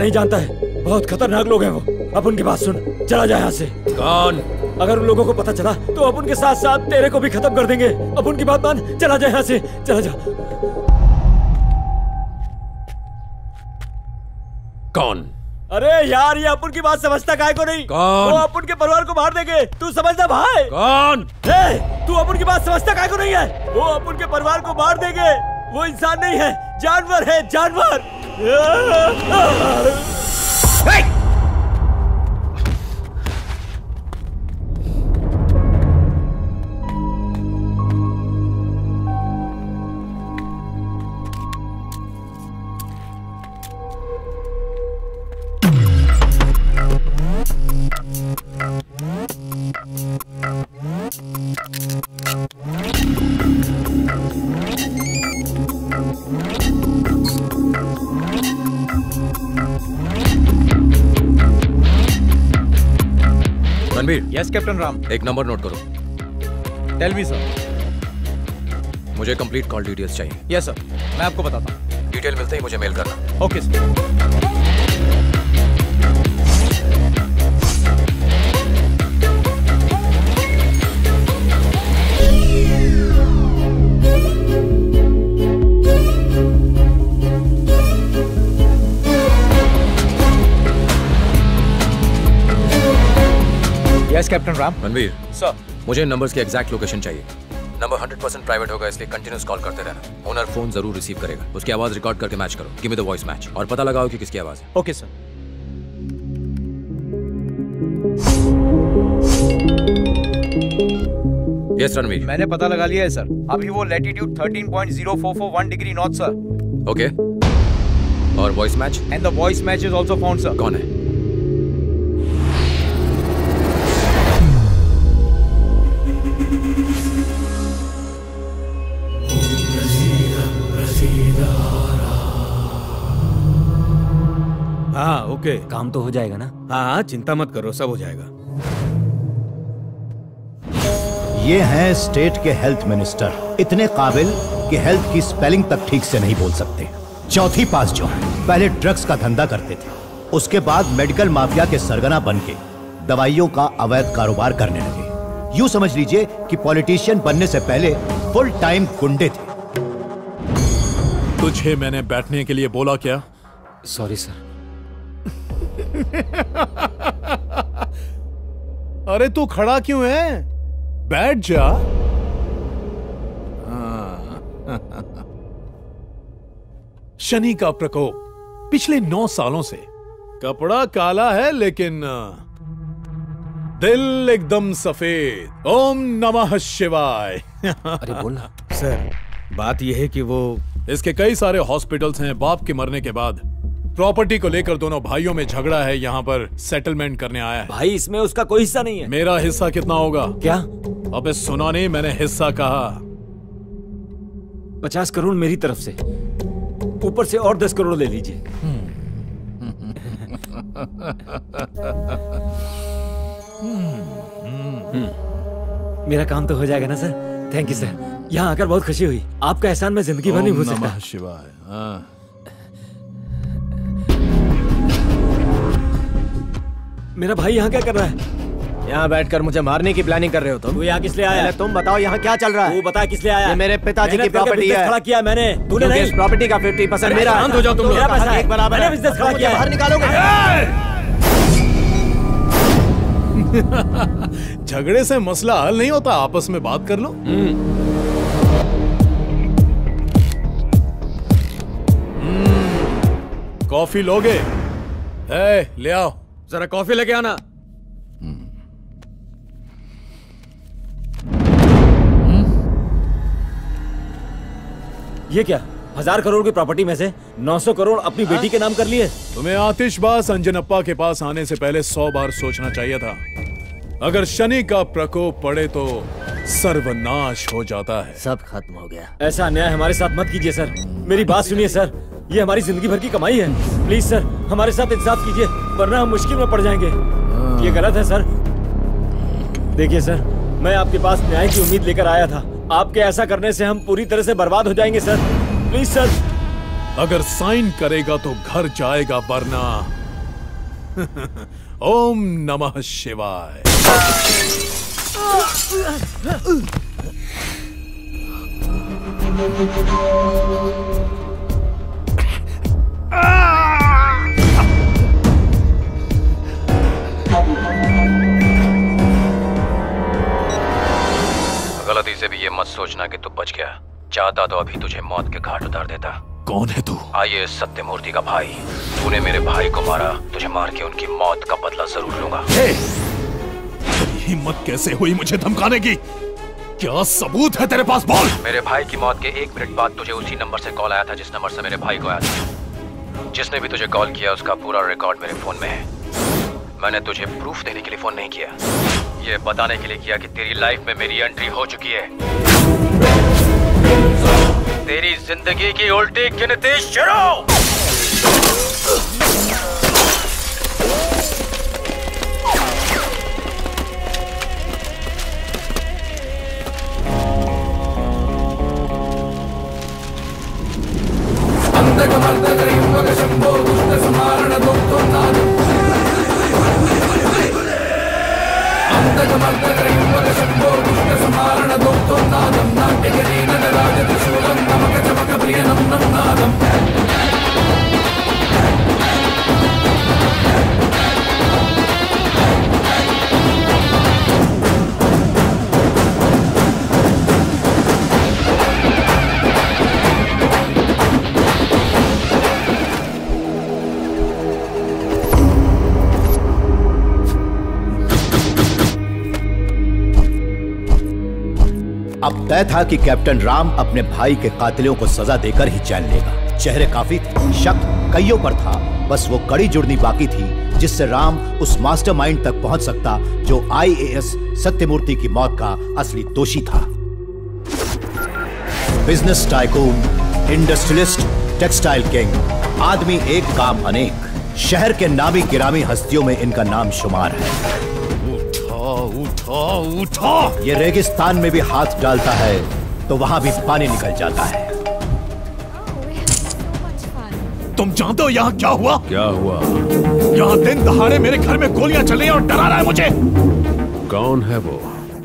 नहीं जानता है, बहुत खतरनाक लोग हैं वो। अब उनकी बात सुन, चला जा यहाँ से। कौन? अगर उन लोगों को पता चला तो अब उनके साथ साथ तेरे को भी खत्म कर देंगे। अब उनकी बात मान, चला जा यहाँ से, चला जा। कौन? अरे यार, ये अपुन की बात समझता काहे को नहीं? कौन? वो अपुन के परिवार को मार देंगे, तू समझना भाई। कौन? तू अपुन की बात समझता काहे को नहीं है? वो अपुन के परिवार को मार देंगे। वो इंसान नहीं है, जानवर है, जानवर। रणबीर। Yes captain Ram. एक नंबर नोट करो। Tell me sir. मुझे कंप्लीट कॉल डिटेल्स चाहिए। यस सर, मैं आपको बताता हूँ। डिटेल मिलते ही मुझे मेल करना। Okay sir. Yes captain Ram. Ranbir sir, मुझे नंबर्स की एग्जैक्ट लोकेशन चाहिए। नंबर 100% प्राइवेट होगा, इसलिए कंटिन्यूस कॉल करते रहना। ओनर फोन जरूर रिसीव करेगा। उसकी आवाज रिकॉर्ड करके मैच करो। Give me the voice match और पता लगाओ कि किसकी आवाज है। Okay sir. यस रणबीर। मैंने पता लगा लिया है सर। अभी वो latitude 13.0441 degree north sir. Okay. और voice match? And the voice match is also found sir. कौन है? हाँ ओके, काम तो हो जाएगा ना? हाँ चिंता मत करो, सब हो जाएगा। ये हैं स्टेट के हेल्थ मिनिस्टर, इतने काबिल कि हेल्थ की स्पेलिंग तक ठीक से नहीं बोल सकते। चौथी पास जो है, पहले ड्रग्स का धंधा करते थे, उसके बाद मेडिकल माफिया के सरगना बन के दवाइयों का अवैध कारोबार करने लगे। यूं समझ लीजिए कि पॉलिटिशियन बनने से पहले फुल टाइम गुंडे थे। तुझे मैंने बैठने के लिए बोला क्या? Sorry sir. अरे तू खड़ा क्यों है? बैठ जा। शनि का प्रकोप पिछले 9 सालों से। कपड़ा काला है लेकिन दिल एकदम सफेद। ओम नमः शिवाय। अरे बोल ना। सर बात यह है कि वो इसके कई सारे हॉस्पिटल्स हैं। बाप के मरने के बाद प्रॉपर्टी को लेकर दोनों भाइयों में झगड़ा है। यहाँ पर सेटलमेंट करने आया है। भाई इसमें उसका कोई हिस्सा नहीं है। मेरा हिस्सा कितना होगा? क्या? अबे सुना नहीं, मैंने हिस्सा कहा। 50 करोड़ मेरी तरफ से, ऊपर से और 10 करोड़ ले लीजिए। मेरा काम तो हो जाएगा ना सर? Thank you sir. यहाँ आकर बहुत खुशी हुई। आपका एहसान मैं जिंदगी भर नहीं भूल सकता। नमः शिवाय। मेरा भाई यहाँ क्या कर रहा है? यहाँ बैठकर मुझे मारने की प्लानिंग कर रहे हो तू यहाँ किस लिए आया? तुम बताओ यहाँ क्या चल रहा है? तू बता किस लिए आया? ये मेरे पिताजी की प्रॉपर्टी है। खड़ा किया मैंने, तूने नहीं। इस प्रॉपर्टी का 50% मेरा। शांत हो जाओ तुम लोग। मेरा पैसा है, एक बराबर मैंने बिजनेस खड़ा किया है। बाहर निकालोगे? झगड़े से मसला हल नहीं होता, आपस में बात कर लो। कॉफी लोगे? ले आओ। जरा कॉफी लेके आना। ये क्या? 1000 करोड़ की प्रॉपर्टी में से 900 करोड़ अपनी बेटी के नाम कर लिए? तुम्हें आतिशबाज अंजनप्पा के पास आने से पहले 100 बार सोचना चाहिए था। अगर शनि का प्रकोप पड़े तो सर्वनाश हो जाता है। सब खत्म हो गया। ऐसा अन्याय हमारे साथ मत कीजिए सर। मेरी बात सुनिए सर, ये हमारी जिंदगी भर की कमाई है। प्लीज सर, हमारे साथ इंसाफ कीजिए, वरना हम मुश्किल में पड़ जाएंगे। ये गलत है सर। देखिए सर, मैं आपके पास न्याय की उम्मीद लेकर आया था। आपके ऐसा करने से हम पूरी तरह से बर्बाद हो जाएंगे सर। Please sir. अगर साइन करेगा तो घर जाएगा, वरना ओम नमः शिवाय। गलती से भी ये मत सोचना कि तू बच गया। चाहता तो अभी तुझे मौत के घाट उतार देता। कौन है तू? आईएएस सत्यमूर्ति का भाई। तूने मेरे भाई को मारा, तुझे मार के उनकी मौत का बदला जरूर लूंगा। हिम्मत कैसे हुई मुझे धमकाने की? क्या सबूत है तेरे पास? बोल। मेरे भाई की मौत के 1 मिनट बाद तुझे उसी नंबर से कॉल आया था जिस नंबर से मेरे भाई को आया था। जिसने भी तुझे कॉल किया उसका पूरा रिकॉर्ड मेरे फोन में है। मैंने तुझे प्रूफ देने के लिए फोन नहीं किया, ये बताने के लिए किया कि तेरी लाइफ में मेरी एंट्री हो चुकी है। तेरी जिंदगी की उल्टी गिनती शुरू। अब तय था कि कैप्टन राम अपने भाई के कातिलों को सजा देकर ही चैन लेगा। चेहरे काफी थे, शक कईयों पर था, बस वो कड़ी जुड़नी बाकी थी जिससे राम उस मास्टरमाइंड तक पहुंच सकता जो आईएएस सत्यमूर्ति की मौत का असली दोषी था। Business tycoon, industrialist, textile king, आदमी एक काम अनेक, शहर के नामी गिरामी हस्तियों में इनका नाम शुमार है। उठा उठा। ये रेगिस्तान में भी हाथ डालता है तो वहां भी पानी निकल जाता है। तुम जानते हो यहाँ क्या हुआ? क्या हुआ? यहाँ दिन दहाड़े मेरे घर में गोलियां चल रही हैं और डरा रहा है मुझे। कौन है वो?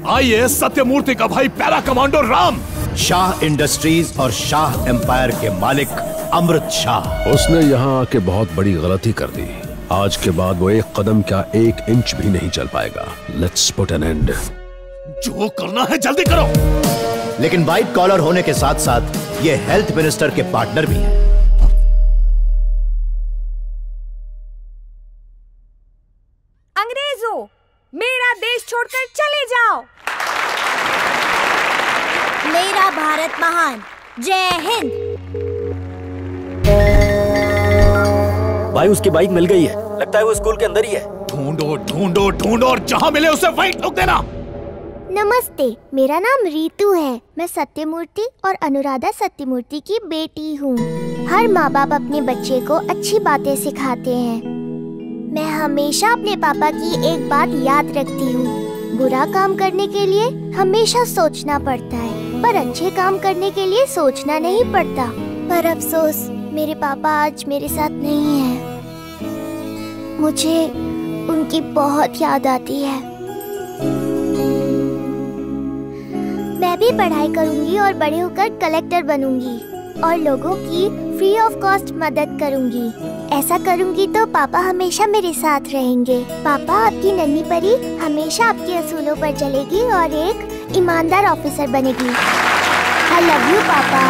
आईएएस सत्यमूर्ति का भाई para commando Ram. Shah industries और शाह एम्पायर के मालिक अमृत शाह। उसने यहाँ आके बहुत बड़ी गलती कर दी। आज के बाद वो 1 कदम क्या 1 इंच भी नहीं चल पाएगा। Let's put an end. जो करना है जल्दी करो। लेकिन वाइट कॉलर होने के साथ साथ ये हेल्थ मिनिस्टर के पार्टनर भी हैं। अंग्रेजों, मेरा देश छोड़कर चले जाओ। मेरा भारत महान। जय हिंद। भाई उसकी बाइक मिल गई है, लगता है वो स्कूल के अंदर ही है। ढूंढो ढूंढो ढूंढो और जहां मिले उसे वहीं ठोक देना। नमस्ते, मेरा नाम रीतू है। मैं सत्यमूर्ति और अनुराधा सत्यमूर्ति की बेटी हूँ। हर माँ बाप अपने बच्चे को अच्छी बातें सिखाते हैं। मैं हमेशा अपने पापा की एक बात याद रखती हूँ, बुरा काम करने के लिए हमेशा सोचना पड़ता है, पर अच्छे काम करने के लिए सोचना नहीं पड़ता। पर अफसोस मेरे पापा आज मेरे साथ नहीं हैं। मुझे उनकी बहुत याद आती है। मैं भी पढ़ाई करूंगी और बड़े होकर कलेक्टर बनूंगी और लोगों की फ्री ऑफ कॉस्ट मदद करूंगी। ऐसा करूंगी तो पापा हमेशा मेरे साथ रहेंगे। पापा, आपकी नन्ही परी हमेशा आपके असूलों पर चलेगी और एक ईमानदार ऑफिसर बनेगी। आई लव यू पापा।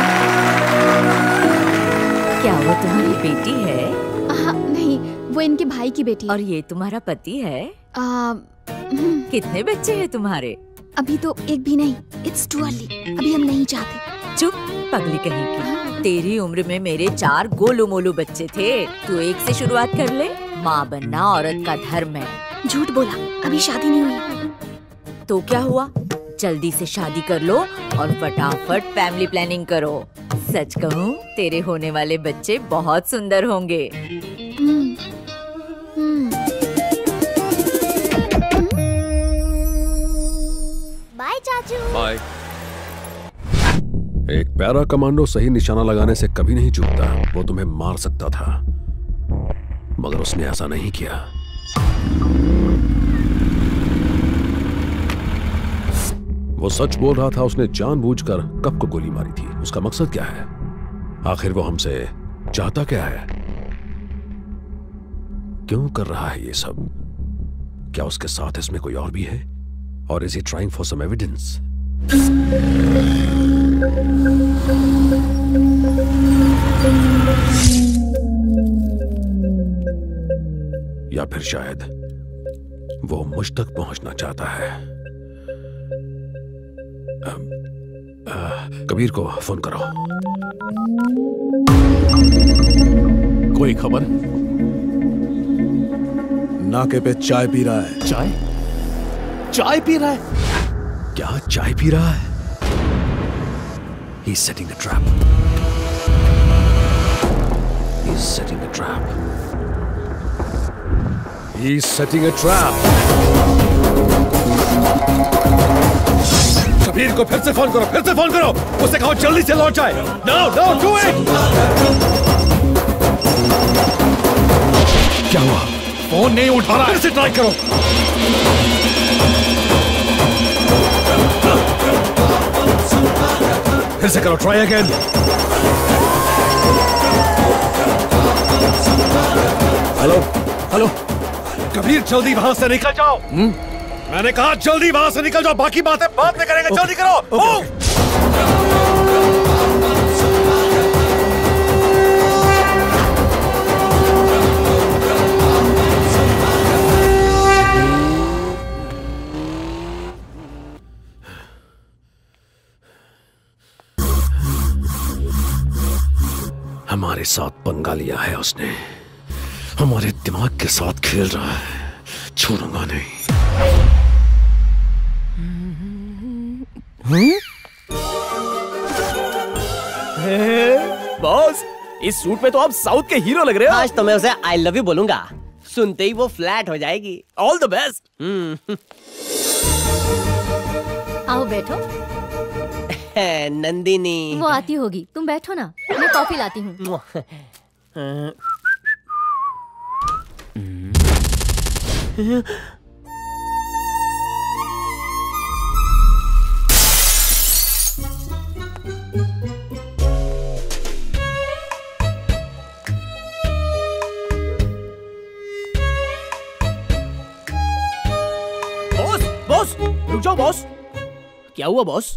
क्या वो तुम्हारी बेटी है? नहीं, वो इनके भाई की बेटी है। और ये तुम्हारा पति है? कितने बच्चे हैं तुम्हारे? अभी तो एक भी नहीं। It's too early. अभी हम नहीं चाहते। चुप पगली कहीं की। तेरी उम्र में मेरे 4 गोलू मोलू बच्चे थे। तू एक से शुरुआत कर ले। माँ बनना औरत का धर्म है। झूठ बोला, अभी शादी नहीं हुई। तो क्या हुआ? जल्दी से शादी कर लो और फटाफट फैमिली प्लानिंग करो। सच कहूँ, तेरे होने वाले बच्चे बहुत सुंदर होंगे। बाय चाचू। बाय। एक पैरा कमांडो सही निशाना लगाने से कभी नहीं चूकता। वो तुम्हें मार सकता था, मगर उसने ऐसा नहीं किया। वो सच बोल रहा था। उसने जानबूझकर कब को गोली मारी थी। उसका मकसद क्या है? आखिर वो हमसे चाहता क्या है? क्यों कर रहा है ये सब? क्या उसके साथ इसमें कोई और भी है? और is he trying for some evidence? या फिर शायद वो मुझ तक पहुंचना चाहता है। कबीर को फोन करो। कोई खबर? नाके पे चाय पी रहा है। चाय पी रहा है? क्या चाय पी रहा है? He's setting a trap. He's setting a trap. He's setting a trap. Kabir को फिर से फोन करो, फिर से फोन करो। उसे कहो जल्दी से लौट जाए। No, do it! क्या हुआ? फोन नहीं उठा रहा। फिर से ट्राई करो। फिर से करो, ट्राई अगेन। हेलो कबीर, जल्दी वहां से निकल जाओ। मैंने कहा जल्दी वहां से निकल जाओ। बाकी बातें बाद में करेंगे। जल्दी करो। हमारे साथ पंगा लिया है उसने। हमारे दिमाग के साथ खेल रहा है। छोड़ूंगा नहीं। बॉस, इस सूट में तो आप साउथ के हीरो लग रहे हो। आज तो मैं उसे आई लव यू बोलूंगा। सुनते ही वो फ्लैट हो जाएगी। All the best. आओ बैठो। नंदिनी। वो आती होगी, तुम बैठो ना, मैं कॉफी लाती हूँ। बॉस, रुक जाओ बॉस। क्या हुआ बॉस?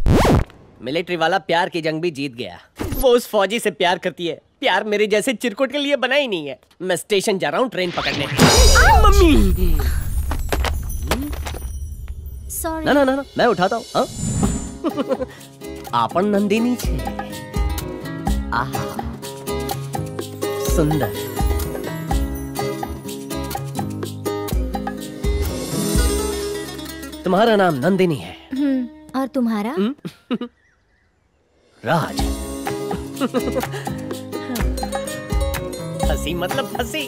मिलिट्री वाला प्यार की जंग भी जीत गया। वो उस फौजी से प्यार करती है। प्यार मेरे जैसे चिरकुट के लिए बना ही नहीं है। मैं स्टेशन जा रहा हूँ ट्रेन पकड़ने। मम्मी। सॉरी। ना, मैं उठाता हूँ। आपन नंदिनी छे। आहा, सुंदर। तुम्हारा नाम नंदिनी है। और तुम्हारा? राज। हंसी मतलब फंसी।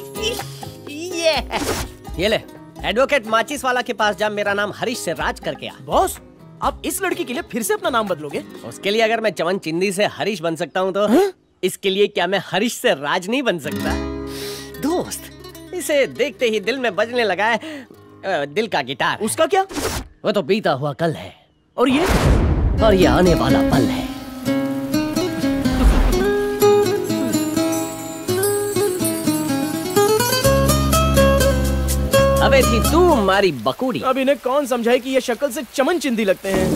ये ले, एडवोकेट माचिस वाला के पास जा, मेरा नाम हरीश से राज करके आ। बॉस, आप इस लड़की के लिए फिर से अपना नाम बदलोगे? उसके लिए अगर मैं चमन चिंदी से हरीश बन सकता हूँ तो इसके लिए क्या मैं हरीश से राज नहीं बन सकता? दोस्त, इसे देखते ही दिल में बजने लगा है दिल का गिटार। उसका क्या? वो तो बीता हुआ कल है। और ये आने वाला पल है। अबे थी तू हमारी बकूड़ी। अब इन्हें कौन समझाए कि ये शक्ल से चमन चिंदी लगते हैं।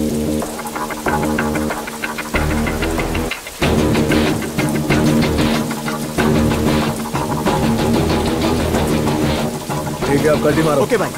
ठीक है, अब कल्टी मारो। ओके भाई।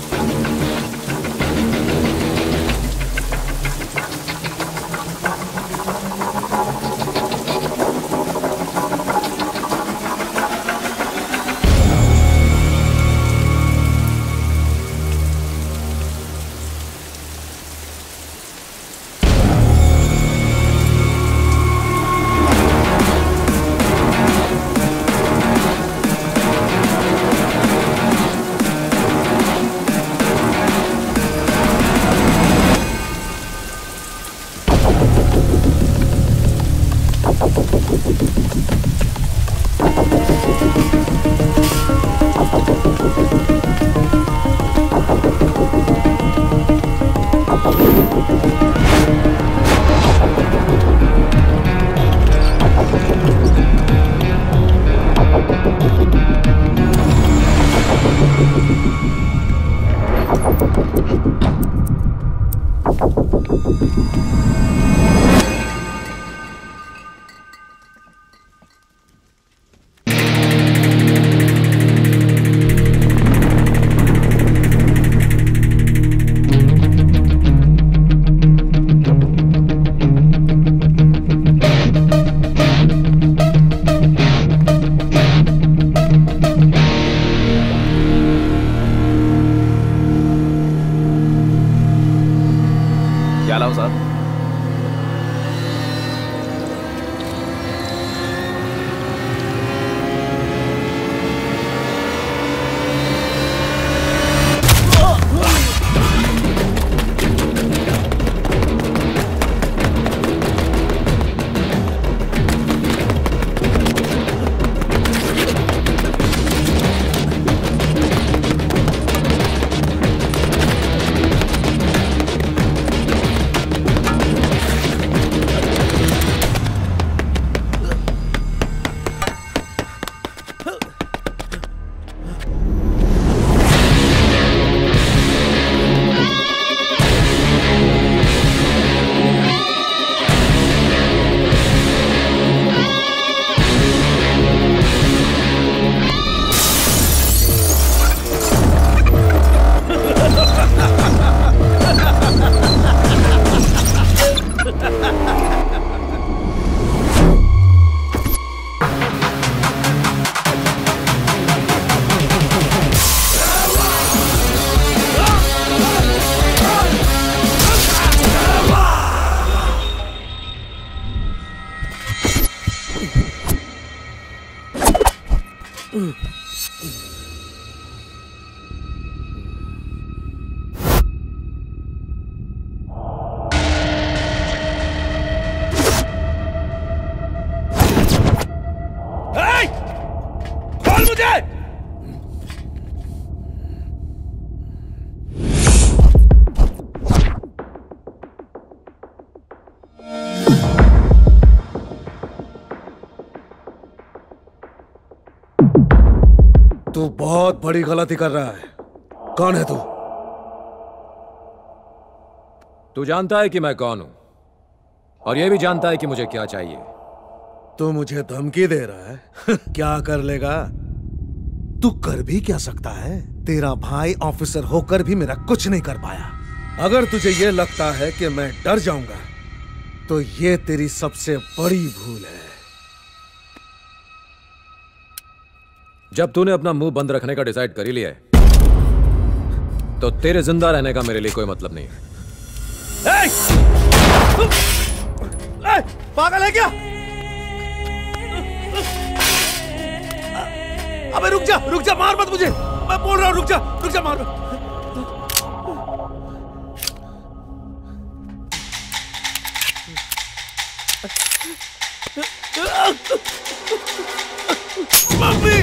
तू बहुत बड़ी गलती कर रहा है। कौन है तू? तू जानता है कि मैं कौन हूं और यह भी जानता है कि मुझे क्या चाहिए। तू मुझे धमकी दे रहा है? क्या कर लेगा? तू कर भी क्या सकता है? तेरा भाई ऑफिसर होकर भी मेरा कुछ नहीं कर पाया। अगर तुझे यह लगता है कि मैं डर जाऊंगा तो यह तेरी सबसे बड़ी भूल है। जब तूने अपना मुंह बंद रखने का डिसाइड कर ही लिया है तो तेरे जिंदा रहने का मेरे लिए कोई मतलब नहीं है। पागल है क्या? अबे रुक जा, मार मत मुझे। मैं बोल रहा हूं रुक जा, मार मत। मम्मी!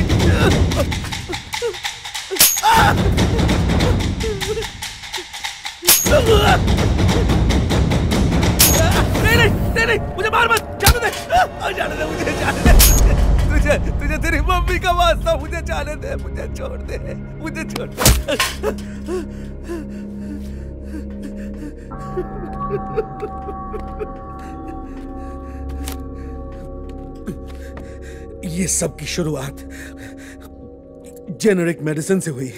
नहीं, मुझे मार मत, जाने दे मुझे, जाने दे। तुझे तेरी मम्मी का वास्ता, मुझे जाने दे, मुझे छोड़ दे। ये सब की शुरुआत जेनेरिक मेडिसिन से हुई।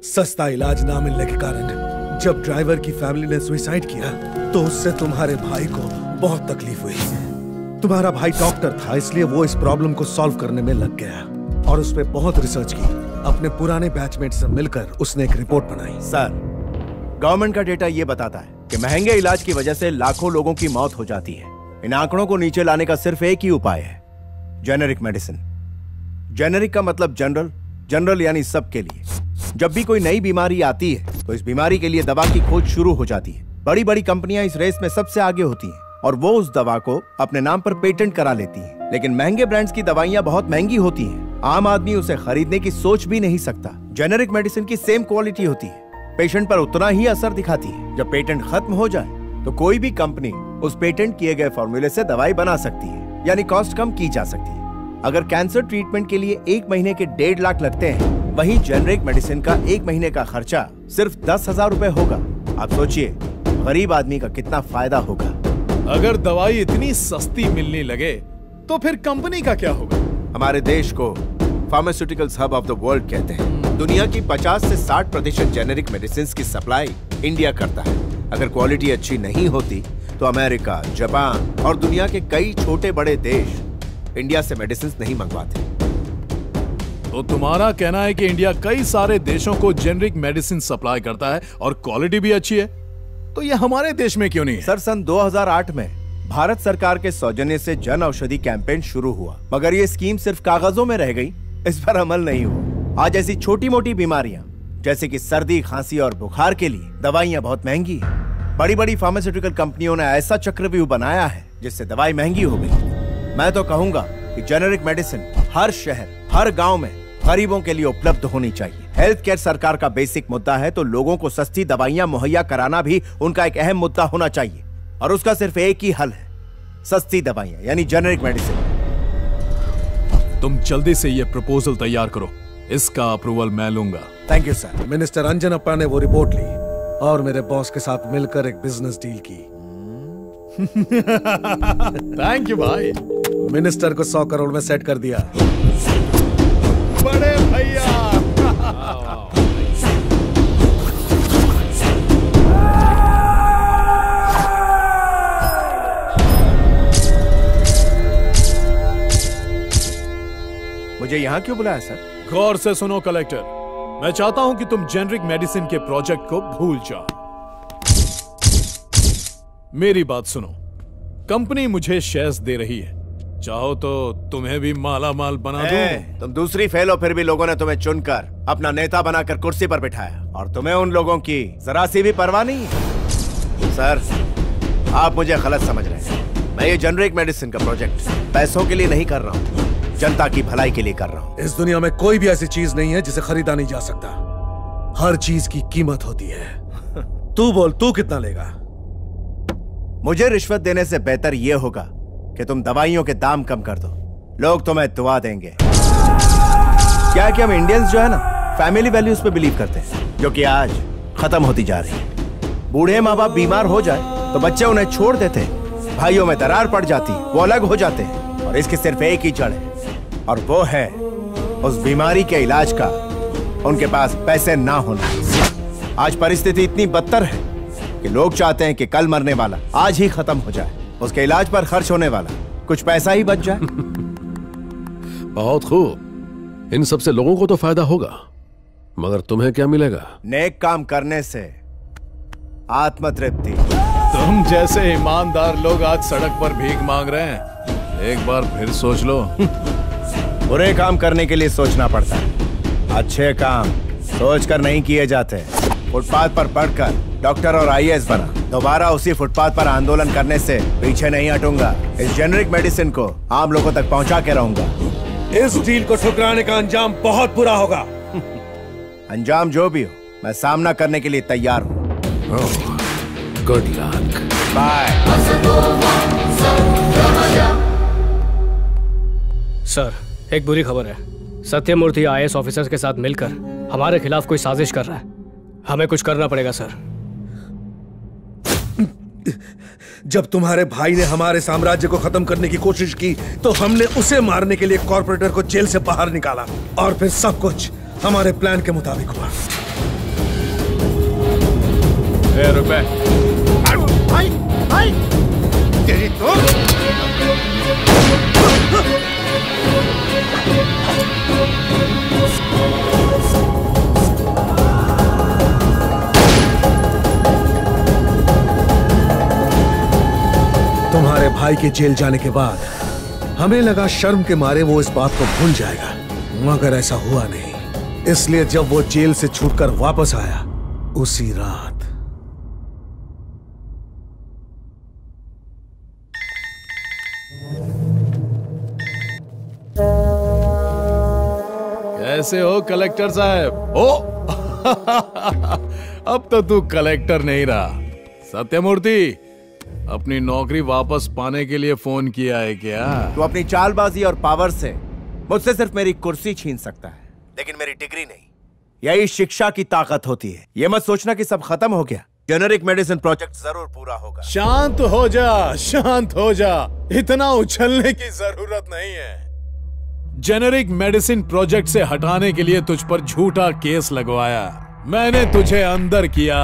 सस्ता इलाज ना मिलने के कारण जब ड्राइवर की फैमिली ने सुसाइड किया तो उससे तुम्हारे भाई को बहुत तकलीफ हुई। तुम्हारा भाई डॉक्टर था, इसलिए वो इस प्रॉब्लम को सॉल्व करने में लग गया और उस पे बहुत रिसर्च की। अपने पुराने बैचमेट से मिलकर उसने एक रिपोर्ट बनाई। सर, गवर्नमेंट का डेटा ये बताता है कि महंगे इलाज की वजह से लाखों लोगों की मौत हो जाती है। इन आंकड़ों को नीचे लाने का सिर्फ एक ही उपाय है, जेनेरिक मेडिसिन। जेनेरिक का मतलब जनरल, जनरल यानी सबके लिए। जब भी कोई नई बीमारी आती है तो इस बीमारी के लिए दवा की खोज शुरू हो जाती है। बड़ी बड़ी कंपनियां इस रेस में सबसे आगे होती हैं और वो उस दवा को अपने नाम पर पेटेंट करा लेती हैं। लेकिन महंगे ब्रांड्स की दवाइयां बहुत महंगी होती हैं, आम आदमी उसे खरीदने की सोच भी नहीं सकता। जेनेरिक मेडिसिन की सेम क्वालिटी होती है पेशेंट पर उतना ही असर दिखाती है। जब पेटेंट खत्म हो जाए तो कोई भी कंपनी उस पेटेंट किए गए फॉर्मूले से दवाई बना सकती है, यानी कॉस्ट कम की जा सकती है। अगर कैंसर ट्रीटमेंट के लिए 1 महीने के 1.5 लाख लगते हैं, वहीं जेनरिक मेडिसिन का 1 महीने का खर्चा सिर्फ 10,000 रुपए होगा। आप सोचिए गरीब आदमी का कितना फायदा होगा। अगर दवाई इतनी सस्ती मिलने लगे तो फिर कंपनी का क्या होगा? हमारे देश को pharmaceuticals hub of the world कहते हैं। दुनिया की 50 से 60% जेनेरिक मेडिसिन की सप्लाई इंडिया करता है। अगर क्वालिटी अच्छी नहीं होती तो अमेरिका, जापान और दुनिया के कई छोटे बड़े देश इंडिया से मेडिसिन नहीं मंगवाते। तो तुम्हारा कहना है कि इंडिया कई सारे देशों को जेनेरिक मेडिसिन सप्लाई करता है और क्वालिटी भी अच्छी है, तो ये हमारे देश में क्यों नहीं है? सर, सन 2008 में भारत सरकार के सौजन्य से जन औषधि कैंपेन शुरू हुआ, मगर ये स्कीम सिर्फ कागजों में रह गई, इस पर अमल नहीं हुआ। आज ऐसी छोटी मोटी बीमारियां जैसे कि सर्दी, खांसी और बुखार के लिए दवाइयां बहुत महंगी हैं। बड़ी बड़ी फार्मास्यूटिकल कंपनियों ने ऐसा चक्रव्यूह बनाया है जिससे दवाई महंगी हो गई। मैं तो कहूंगा कि जेनेरिक मेडिसिन हर शहर, हर गांव में गरीबों के लिए उपलब्ध होनी चाहिए। हेल्थ केयर सरकार का बेसिक मुद्दा है, तो लोगों को सस्ती दवाइयां मुहैया कराना भी उनका एक अहम मुद्दा होना चाहिए, और उसका सिर्फ एक ही हल है, सस्ती दवाइयां यानी जेनेरिक मेडिसिन। तुम जल्दी से ये प्रपोजल तैयार करो, इसका अप्रूवल मैं लूंगा। Thank you sir. Minister Anjanappa ने वो रिपोर्ट ली और मेरे बॉस के साथ मिलकर एक बिजनेस डील की। थैंक यू भाई। मिनिस्टर को 100 करोड़ में सेट कर दिया। बड़े भैया। मुझे यहाँ क्यों बुलाया सर? गौर से सुनो कलेक्टर, मैं चाहता हूं कि तुम जेनेरिक मेडिसिन के प्रोजेक्ट को भूल जाओ। मेरी बात सुनो, कंपनी मुझे शेयर्स दे रही है, चाहो तो तुम्हें भी माला माल बना दूं। तुम दूसरी फेल हो, फिर भी लोगों ने तुम्हें चुनकर अपना नेता बनाकर कुर्सी पर बिठाया, और तुम्हें उन लोगों की जरा सी भी परवाह नहीं है। सर, आप मुझे गलत समझ रहे हैं। मैं ये जेनेरिक मेडिसिन का प्रोजेक्ट पैसों के लिए नहीं कर रहा हूँ, जनता की भलाई के लिए कर रहा हूँ। इस दुनिया में कोई भी ऐसी चीज नहीं है जिसे खरीदा नहीं जा सकता। हर चीज की कीमत होती है। तू बोल, तू कितना लेगा? मुझे रिश्वत देने से बेहतर यह होगा कि तुम दवाइयों के दाम कम कर दो, लोग तुम्हें दुआ देंगे। क्या कि हम इंडियंस जो है ना, फैमिली वैल्यूज पे बिलीव करते हैं, जो कि आज खत्म होती जा रही है। बूढ़े माँ बाप बीमार हो जाए तो बच्चे उन्हें छोड़ देते हैं, भाइयों में दरार पड़ जाती, वो अलग हो जाते हैं, और इसकी सिर्फ एक ही जड़ है, और वो है उस बीमारी के इलाज का उनके पास पैसे ना होना। आज परिस्थिति इतनी बदतर है कि लोग चाहते हैं कि कल मरने वाला आज ही खत्म हो जाए, उसके इलाज पर खर्च होने वाला कुछ पैसा ही बच जाए। बहुत खूब, इन सबसे लोगों को तो फायदा होगा, मगर तुम्हें क्या मिलेगा? नेक काम करने से आत्मतृप्ति। तुम जैसे ईमानदार लोग आज सड़क पर भीख मांग रहे हैं, एक बार फिर सोच लो। बुरे काम करने के लिए सोचना पड़ता है, अच्छे काम सोचकर नहीं किए जाते। फुटपाथ पर पढ़कर डॉक्टर और आईएएस बना, दोबारा उसी फुटपाथ पर आंदोलन करने से पीछे नहीं हटूंगा। इस जेनेरिक मेडिसिन को आम लोगों तक पहुंचा के रहूंगा। इस डील को ठुकराने का अंजाम बहुत बुरा होगा। अंजाम जो भी हो, मैं सामना करने के लिए तैयार हूँ। Good luck. बाय। सर, एक बुरी खबर है। सत्यमूर्ति आईएएस ऑफिसर्स के साथ मिलकर हमारे खिलाफ कोई साजिश कर रहा है। हमें कुछ करना पड़ेगा सर। जब तुम्हारे भाई ने हमारे साम्राज्य को खत्म करने की कोशिश की तो हमने उसे मारने के लिए कॉर्पोरेटर को जेल से बाहर निकाला, और फिर सब कुछ हमारे प्लान के मुताबिक हुआ। रुपए भाई, भाई, तेरी तो तुम्हारे भाई के जेल जाने के बाद हमें लगा शर्म के मारे वो इस बात को भूल जाएगा, मगर ऐसा हुआ नहीं। इसलिए जब वो जेल से छूटकर वापस आया, उसी रात कैसे हो कलेक्टर साहब? ओ अब तो तू कलेक्टर नहीं रहा। सत्यमूर्ति, अपनी नौकरी वापस पाने के लिए फोन किया है क्या? तू अपनी चालबाजी और पावर से मुझसे सिर्फ मेरी कुर्सी छीन सकता है, लेकिन मेरी डिग्री नहीं। यही शिक्षा की ताकत होती है। ये मत सोचना कि सब खत्म हो गया। जेनेरिक मेडिसिन प्रोजेक्ट जरूर पूरा होगा। शांत हो जा, शांत हो जा। इतना उछलने की जरूरत नहीं है। जेनेरिक मेडिसिन प्रोजेक्ट से हटाने के लिए तुझ पर झूठा केस लगवाया। मैंने तुझे अंदर किया,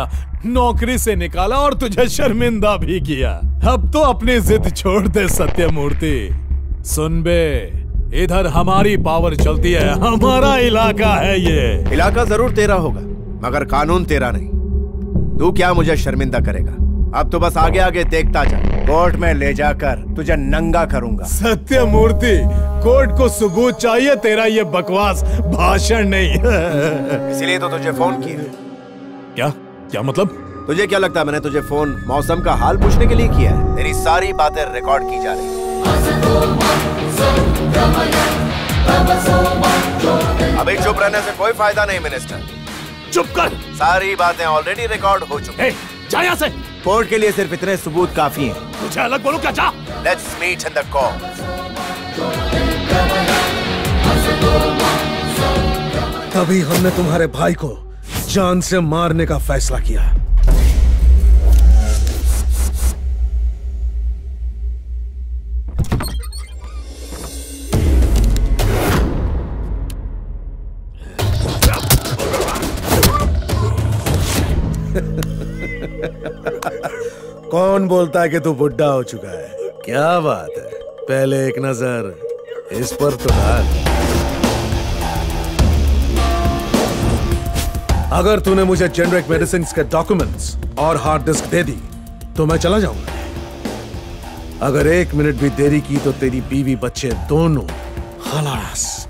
नौकरी से निकाला और तुझे शर्मिंदा भी किया। अब तो अपनी जिद छोड़ दे सत्यमूर्ति। सुन बे, इधर हमारी पावर चलती है, हमारा इलाका है ये। इलाका जरूर तेरा होगा, मगर कानून तेरा नहीं। तू क्या मुझे शर्मिंदा करेगा? अब तो बस आगे आगे देखता जा। कोर्ट में ले जाकर तुझे नंगा करूंगा। सत्यमूर्ति, कोर्ट को सबूत चाहिए, तेरा ये बकवास भाषण नहीं। इसीलिए तो तुझे फोन किया। क्या क्या मतलब? तुझे क्या लगता है मैंने तुझे फोन मौसम का हाल पूछने के लिए किया है? तेरी सारी बातें रिकॉर्ड की जा रही हैं। अभी चुप रहने से कोई फायदा नहीं मिनिस्टर। चुप कर। सारी बातें ऑलरेडी रिकॉर्ड हो चुकी हैं। जा यहाँ से। कोर्ट के लिए सिर्फ इतने सबूत काफी हैं। मुझे अलग बोलो क्या? जा। Let's meet in the court. तभी हमने तुम्हारे भाई को जान से मारने का फैसला किया। कौन बोलता है कि तू बुढ़ा हो चुका है? क्या बात है, पहले एक नजर इस पर तो डाल। अगर तूने मुझे जेनेरिक मेडिसिन के डॉक्यूमेंट्स और हार्ड डिस्क दे दी तो मैं चला जाऊंगा। अगर 1 मिनट भी देरी की तो तेरी बीवी बच्चे दोनों खलास।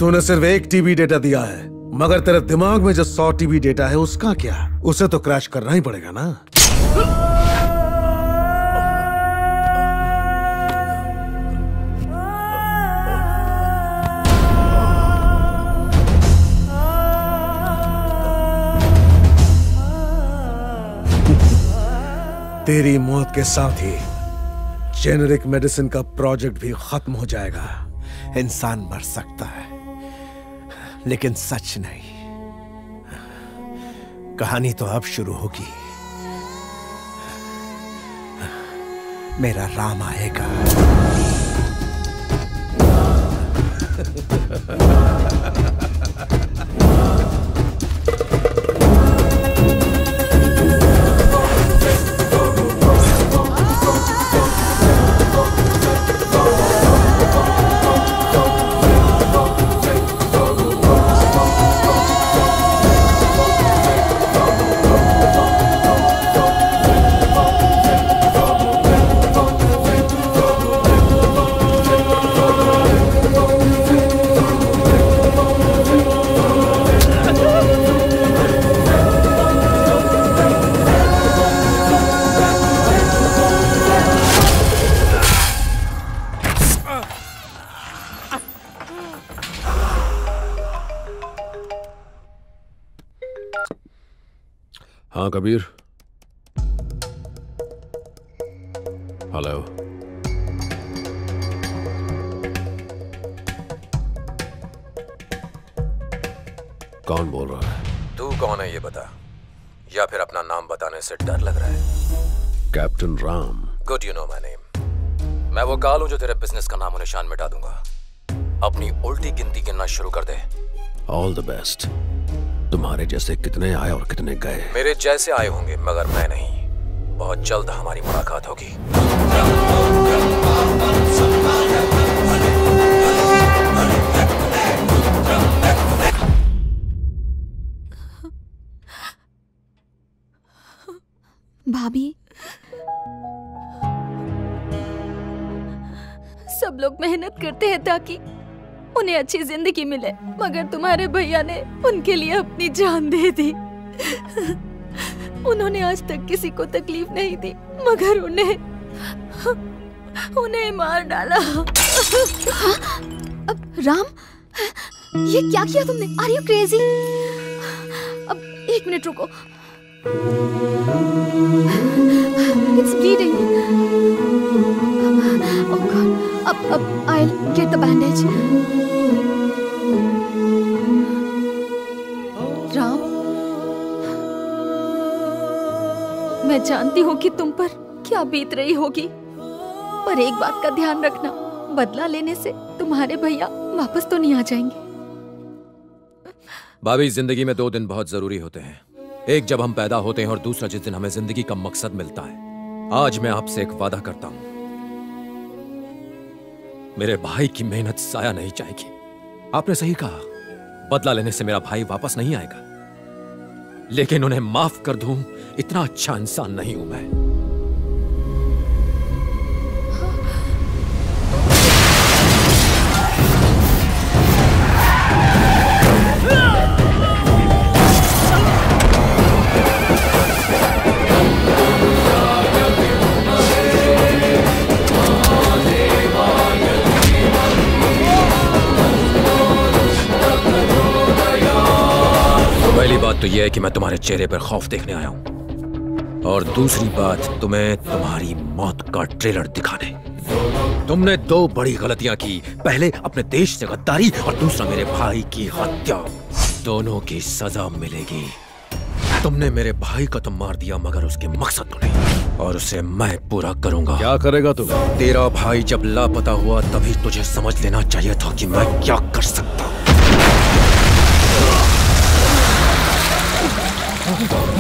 तूने सिर्फ 1 टीबी डेटा दिया है, मगर तेरे दिमाग में जो 100 टीबी डेटा है उसका क्या? उसे तो क्रैश करना ही पड़ेगा ना। तेरी मौत के साथ ही जेनेरिक मेडिसिन का प्रोजेक्ट भी खत्म हो जाएगा। इंसान मर सकता है, लेकिन सच नहीं। कहानी तो अब शुरू होगी। मेरा राम आएगा। हाँ कबीर। हेलो। कौन बोल रहा है? तू कौन है ये बता, या फिर अपना नाम बताने से डर लग रहा है? Captain Ram. Good, you know my name. मैं वो काल हूं जो तेरे बिजनेस का नामो निशान मिटा दूंगा। अपनी उल्टी गिनती गिनना शुरू कर दे। All the best. तुम्हारे जैसे कितने आए और कितने गए? मेरे जैसे आए होंगे, मगर मैं नहीं। बहुत जल्द हमारी मुलाकात होगी। भाभी, सब लोग मेहनत करते हैं ताकि उन्हें अच्छी जिंदगी मिले, मगर तुम्हारे भैया ने उनके लिए अपनी जान दे दी। उन्होंने आज तक किसी को तकलीफ नहीं दी, मगर उन्हें मार डाला। राम, ये क्या किया तुमने? Are you crazy? अब 1 मिनट रुको। It's bleeding. ओह गॉड, अब I will get the bandage. Ram, मैं जानती हूँ कि तुम पर क्या बीत रही होगी, पर एक बात का ध्यान रखना, बदला लेने से तुम्हारे भैया वापस तो नहीं आ जाएंगे। भाभी, जिंदगी में 2 दिन बहुत जरूरी होते हैं। एक जब हम पैदा होते हैं और दूसरा जिस दिन हमें जिंदगी का मकसद मिलता है। आज मैं आपसे एक वादा करता हूं, मेरे भाई की मेहनत जाया नहीं जाएगी। आपने सही कहा, बदला लेने से मेरा भाई वापस नहीं आएगा, लेकिन उन्हें माफ कर दूं, इतना अच्छा इंसान नहीं हूं मैं। पहली बात तो यह है कि मैं तुम्हारे चेहरे पर खौफ देखने आया हूं, और दूसरी बात तुम्हें तुम्हारी मौत का ट्रेलर दिखाने। तुमने 2 बड़ी गलतियां की, पहले अपने देश से गद्दारी और दूसरा मेरे भाई की हत्या। दोनों की सजा मिलेगी। तुमने मेरे भाई को तो मार दिया, मगर उसके मकसद को नहीं, और उसे मैं पूरा करूंगा। क्या करेगा तू? तेरा भाई जब लापता हुआ तभी तुझे समझ लेना चाहिए था कि मैं क्या कर सकता हूं।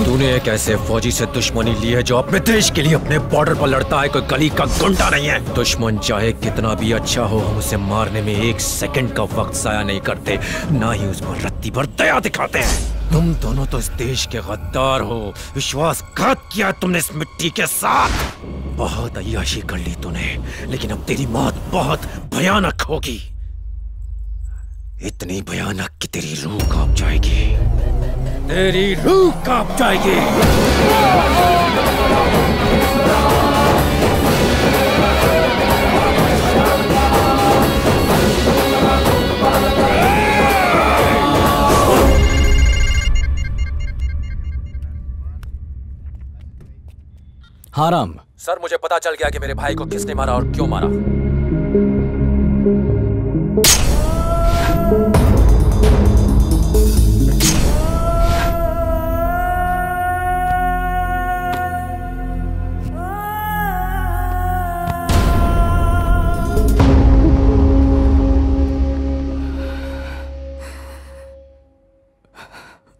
तूने एक ऐसे फौजी से दुश्मनी ली है जो अपने देश के लिए अपने बॉर्डर पर लड़ता है, कोई गली का गुंडा नहीं है। दुश्मन चाहे कितना भी अच्छा हो, हम उसे मारने में 1 सेकंड का वक्त जाया नहीं करते, ना ही उस पर रत्ती भर दया दिखाते हैं। तुम दोनों तो इस देश के गद्दार हो, विश्वासघात किया तुमने इस मिट्टी के साथ। बहुत अय्याशी कर ली तूने, लेकिन अब तेरी मौत बहुत भयानक होगी, इतनी भयानक कि तेरी रूह कांप जाएगी, तेरी रूह कांप जाएगी। हाँ राम। सर, मुझे पता चल गया कि मेरे भाई को किसने मारा और क्यों मारा।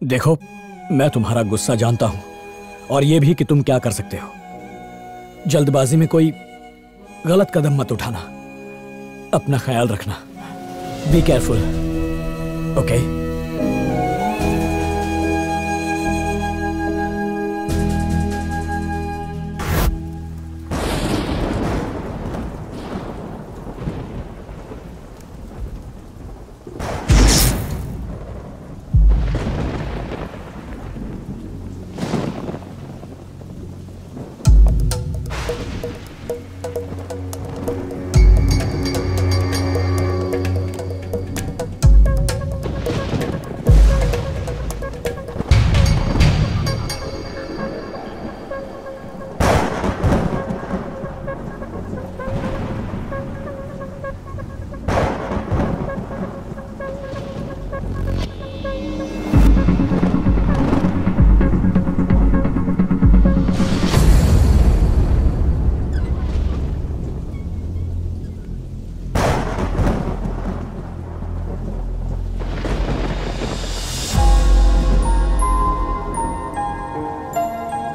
देखो, मैं तुम्हारा गुस्सा जानता हूं, और यह भी कि तुम क्या कर सकते हो। जल्दबाजी में कोई गलत कदम मत उठाना। अपना ख्याल रखना। Be careful, okay?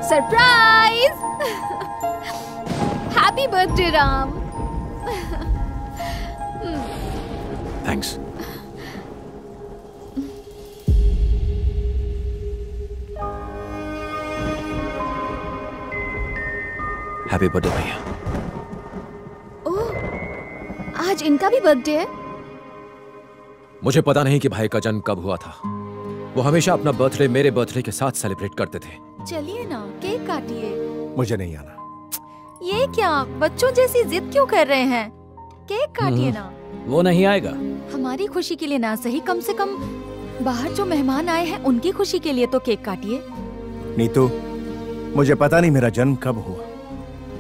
Surprise! Happy birthday Ram. Thanks. Happy birthday भैया। ओह, आज इनका भी बर्थडे है? मुझे पता नहीं कि भाई का जन्म कब हुआ था। वो हमेशा अपना बर्थडे मेरे बर्थडे के साथ सेलिब्रेट करते थे। चलिए ना, केक काटिए। मुझे नहीं आना। ये क्या, बच्चों जैसी जिद क्यों कर रहे हैं? केक काटिए ना। वो नहीं आएगा। हमारी खुशी के लिए ना सही, कम से कम बाहर जो मेहमान आए हैं उनकी खुशी के लिए तो केक काटिए। नीतू, मुझे पता नहीं मेरा जन्म कब हुआ।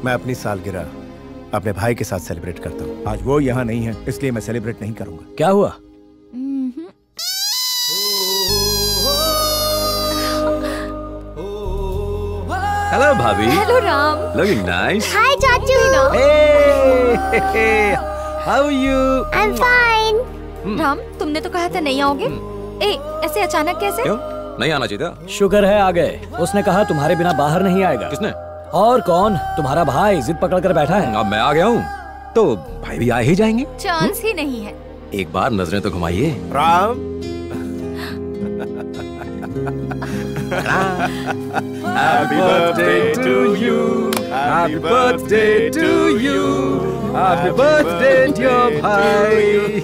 मैं अपनी सालगिरह अपने भाई के साथ सेलिब्रेट करता हूँ। आज वो यहाँ नहीं है, इसलिए मैं सेलिब्रेट नहीं करूंगा। क्या हुआ? हेलो भाभी। Hello Ram. Looking nice. Hi चाचू। How are you? I am fine. Ram, तुमने तो कहा था नहीं आओगे। ऐसे अचानक कैसे? क्यों नहीं आना चाहिए था? शुक्र है आ गए। उसने कहा तुम्हारे बिना बाहर नहीं आएगा। किसने? और कौन? तुम्हारा भाई जिद पकड़ कर बैठा है। अब मैं आ गया हूँ तो भाई भी आ ही जाएंगे। चांस ही नहीं है। एक बार नजरें तो घुमाइए। Ram. Happy birthday to you. Happy birthday to you. Happy birthday dear भाई।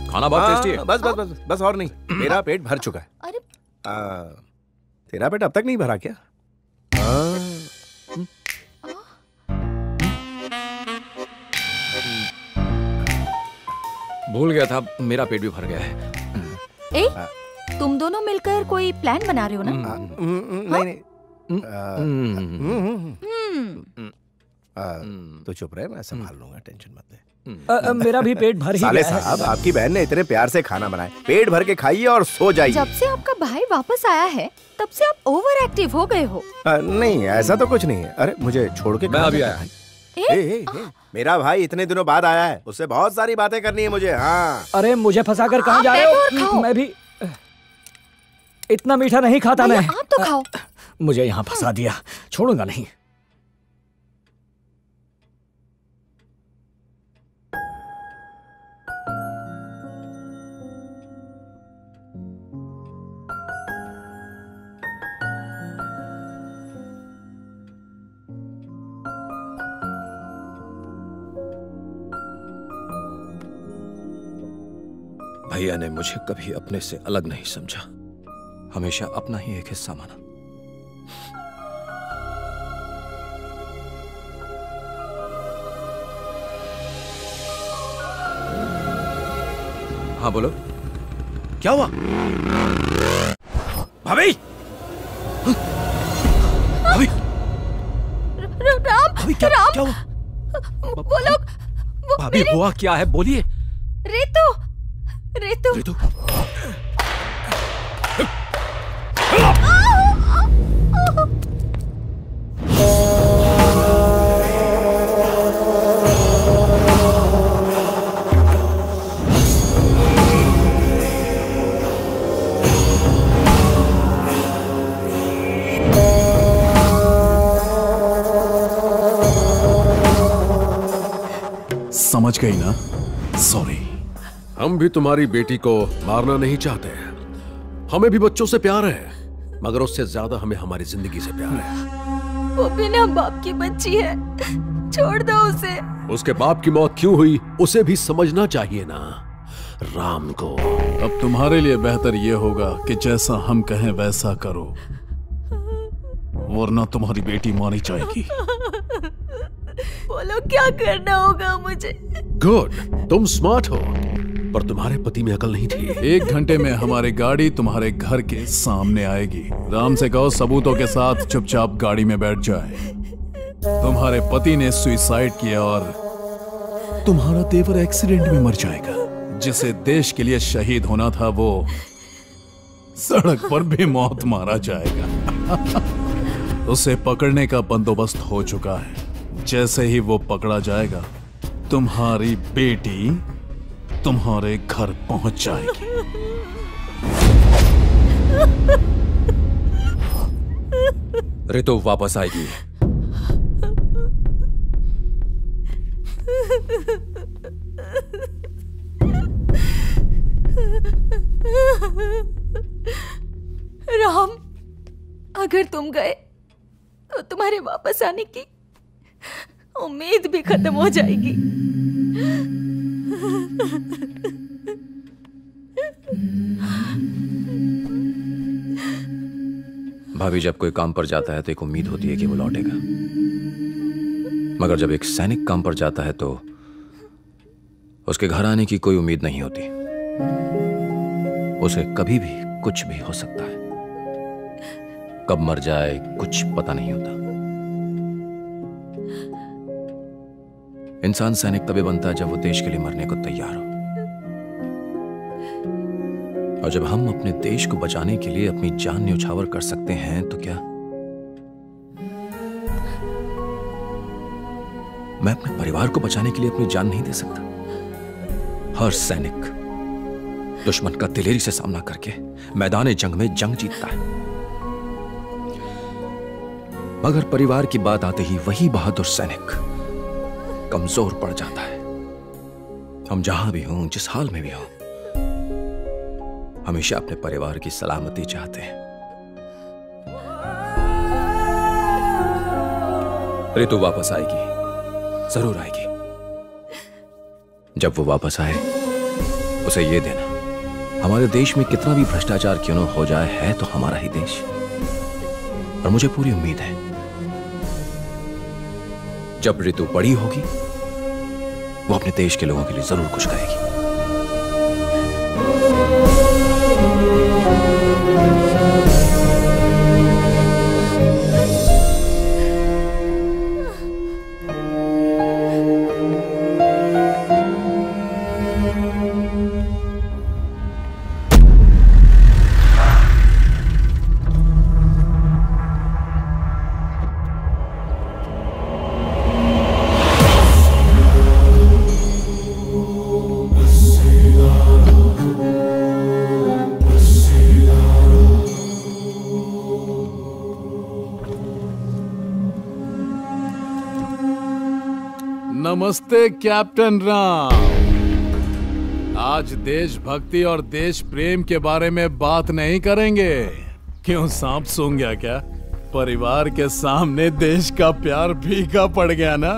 खाना बहुत टेस्टी है। बस बस बस बस और नहीं, मेरा पेट भर चुका है। अरे तेरा पेट अब तक नहीं भरा क्या? भूल गया था, मेरा पेट भी भर गया है। तुम दोनों मिलकर कोई प्लान बना रहे हो ना? नहीं। तो चुप रहे, मैं संभाल लूंगा, टेंशन मत ले। मेरा भी पेट भर ही साले गया है। साहब, आपकी बहन ने इतने प्यार से खाना बनाया, पेट भर के खाइए और सो जाइए। जब से आपका भाई वापस आया है तब से आप ओवर एक्टिव हो गए हो। नहीं, ऐसा तो कुछ नहीं है। अरे मुझे छोड़ के मैं अभी आया। मेरा भाई इतने दिनों बाद आया है, उससे बहुत सारी बातें करनी है मुझे। हाँ। अरे मुझे फंसा कर कहाँ जा रहे हो? मैं भी इतना मीठा नहीं खाता मैं। आप तो खाओ। मुझे यहाँ फंसा दिया, छोड़ूंगा नहीं। भैया ने मुझे कभी अपने से अलग नहीं समझा, हमेशा अपना ही एक हिस्सा माना। हाँ बोलो, क्या हुआ? भाभी! भाभी! राम! क्या राम! हुआ? वो लोग भाभी हुआ क्या है, बोलिए। रितु! रितु! रितु! समझ गई ना? सॉरी। हम भी तुम्हारी बेटी को मारना नहीं चाहते। हमें भी बच्चों से प्यार है, मगर उससे ज्यादा हमें हमारी जिंदगी से प्यार है। वो बिना बाप की बच्ची है, छोड़ दो उसे। उसके बाप की मौत क्यों हुई उसे भी समझना चाहिए ना राम को। अब तुम्हारे लिए बेहतर ये होगा कि जैसा हम कहें वैसा करो, वरना तुम्हारी बेटी मारी जाएगी। बोलो क्या करना होगा मुझे? गुड, तुम स्मार्ट हो, पर तुम्हारे पति में अकल नहीं थी। 1 घंटे में हमारी गाड़ी तुम्हारे घर के सामने आएगी। राम से कहो सबूतों के साथ चुपचाप गाड़ी में बैठ जाए। तुम्हारे पति ने सुसाइड किया और तुम्हारा देवर एक्सीडेंट में मर जाएगा। जिसे देश के लिए शहीद होना था वो सड़क पर भी मौत मारा जाएगा। उसे पकड़ने का बंदोबस्त हो चुका है। जैसे ही वो पकड़ा जाएगा, तुम्हारी बेटी तुम्हारे घर पहुंच जाएगी। रितु वापस आएगी। राम, अगर तुम गए तो तुम्हारे वापस आने की उम्मीद भी खत्म हो जाएगी। भाभी, जब कोई काम पर जाता है तो एक उम्मीद होती है कि वो लौटेगा, मगर जब एक सैनिक काम पर जाता है तो उसके घर आने की कोई उम्मीद नहीं होती। उसे कभी भी कुछ भी हो सकता है, कब मर जाए कुछ पता नहीं होता। इंसान सैनिक तभी बनता है जब वो देश के लिए मरने को तैयार हो, और जब हम अपने देश को बचाने के लिए अपनी जान न्यौछावर कर सकते हैं तो क्या मैं अपने परिवार को बचाने के लिए अपनी जान नहीं दे सकता? हर सैनिक दुश्मन का दिलेरी से सामना करके मैदान जंग में जंग जीतता है, मगर परिवार की बात आते ही वही बहादुर सैनिक कमजोर पड़ जाता है। हम जहां भी हों, जिस हाल में भी हों, हमेशा अपने परिवार की सलामती चाहते हैं। ऋतु वापस आएगी, जरूर आएगी। जब वो वापस आए उसे ये देना, हमारे देश में कितना भी भ्रष्टाचार क्यों न हो जाए, है तो हमारा ही देश। और मुझे पूरी उम्मीद है जब ऋतु बड़ी होगी वो अपने देश के लोगों के लिए जरूर कुछ करेगी। नमस्ते कैप्टन राम। आज देशभक्ति और देश प्रेम के बारे में बात नहीं करेंगे। क्यों, सांप सूंघ गया क्या? परिवार के सामने देश का प्यार फीका पड़ गया ना।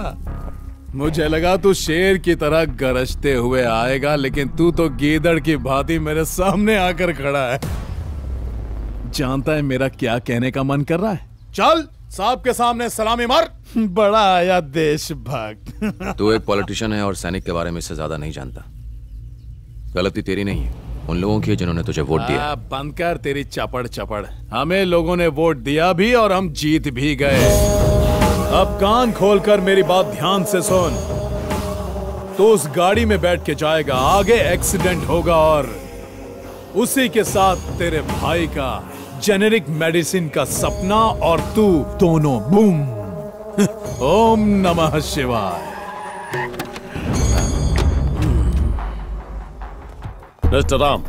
मुझे लगा तू शेर की तरह गरजते हुए आएगा, लेकिन तू तो गीदड़ की भांति मेरे सामने आकर खड़ा है। जानता है मेरा क्या कहने का मन कर रहा है? चल साहब के सामने सलामी मार। बड़ा आया देशभक्त। तू एक पॉलिटिशियन है और सैनिक के बारे में इससे ज्यादा नहीं जानता। गलती तेरी नहीं है, उन लोगों की है जिन्होंने तुझे वोट दिया। बंद कर तेरी चपड़ चपड़। हमें लोगों ने वोट दिया भी और हम जीत भी गए। अब कान खोलकर मेरी बात ध्यान से सुन। तो उस गाड़ी में बैठ के जाएगा, आगे एक्सीडेंट होगा और उसी के साथ तेरे भाई का जेनेरिक मेडिसिन का सपना और तू दोनों बूम। ओम नमः शिवाय। मिस्टर राम,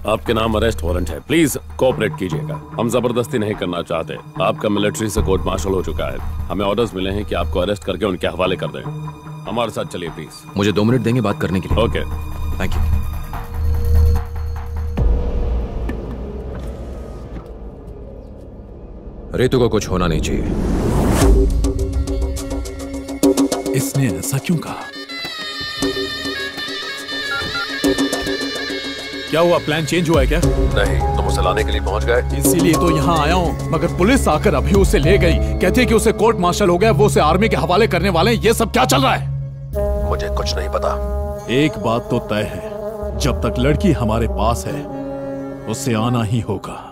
आपके नाम अरेस्ट वारंट है। प्लीज कोऑपरेट कीजिएगा। हम जबरदस्ती नहीं करना चाहते। आपका मिलिट्री से कोर्ट मार्शल हो चुका है। हमें ऑर्डर्स मिले हैं कि आपको अरेस्ट करके उनके हवाले कर दें। हमारे साथ चलिए प्लीज। मुझे 2 मिनट देंगे बात करने के लिए? Okay, thank you. ऋतु को कुछ होना नहीं चाहिए। इसने ऐसा क्यों कहा? क्या हुआ, प्लान चेंज हुआ है क्या? नहीं, तुम उसे लाने के लिए पहुंच गए। इसीलिए तो यहाँ आया हूँ, मगर पुलिस आकर अभी उसे ले गई। कहती है कि उसे कोर्ट मार्शल हो गया, वो उसे आर्मी के हवाले करने वाले हैं। ये सब क्या चल रहा है? मुझे कुछ नहीं पता। एक बात तो तय है, जब तक लड़की हमारे पास है उसे आना ही होगा।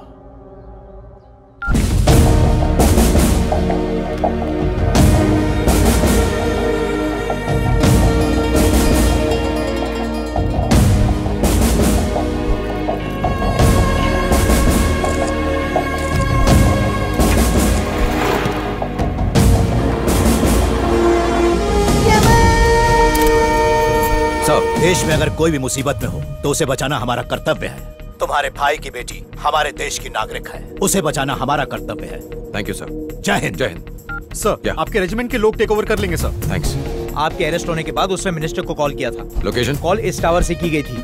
देश में अगर कोई भी मुसीबत में हो तो उसे बचाना हमारा कर्तव्य है। तुम्हारे भाई की बेटी हमारे देश की नागरिक है, उसे बचाना हमारा कर्तव्य है। Thank you sir. जय हिंद। जय हिंद सर। आपके रेजिमेंट के लोग टेक ओवर कर लेंगे सर। थैंक्स। आपके अरेस्ट होने के बाद उसने मिनिस्टर को कॉल किया था। लोकेशन? कॉल इस टावर से की गई थी।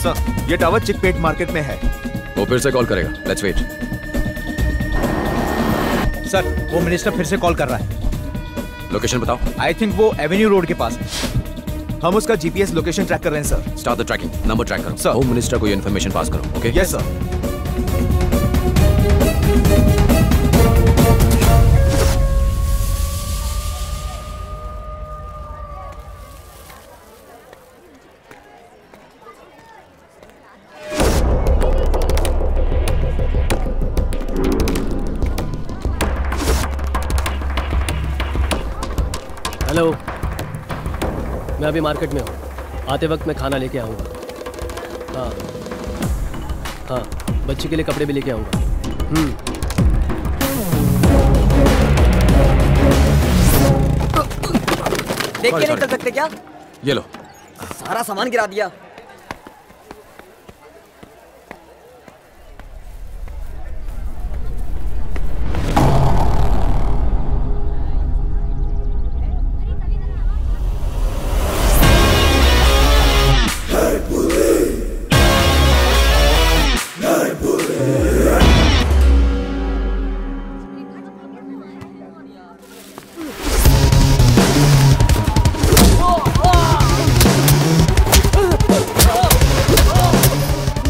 सर, ये टावर चिकपेट मार्केट में है। वो फिर से कॉल करेगा। Let's wait. सर, वो मिनिस्टर फिर से कॉल कर रहा है। लोकेशन बताओ। आई थिंक वो एवेन्यू रोड के पास है। हम उसका जीपीएस लोकेशन ट्रैक कर रहे हैं sir. Start the tracking. Number track करो। होम मिनिस्टर को ये इन्फॉर्मेशन पास करो। ओके? Yes sir. हेलो, मैं अभी मार्केट में हूँ, आते वक्त मैं खाना लेके आऊँगा। हाँ हाँ, बच्चे के लिए कपड़े भी लेके आऊँगा। देख के नहीं चल सकते क्या? ये लो। सारा सामान गिरा दिया।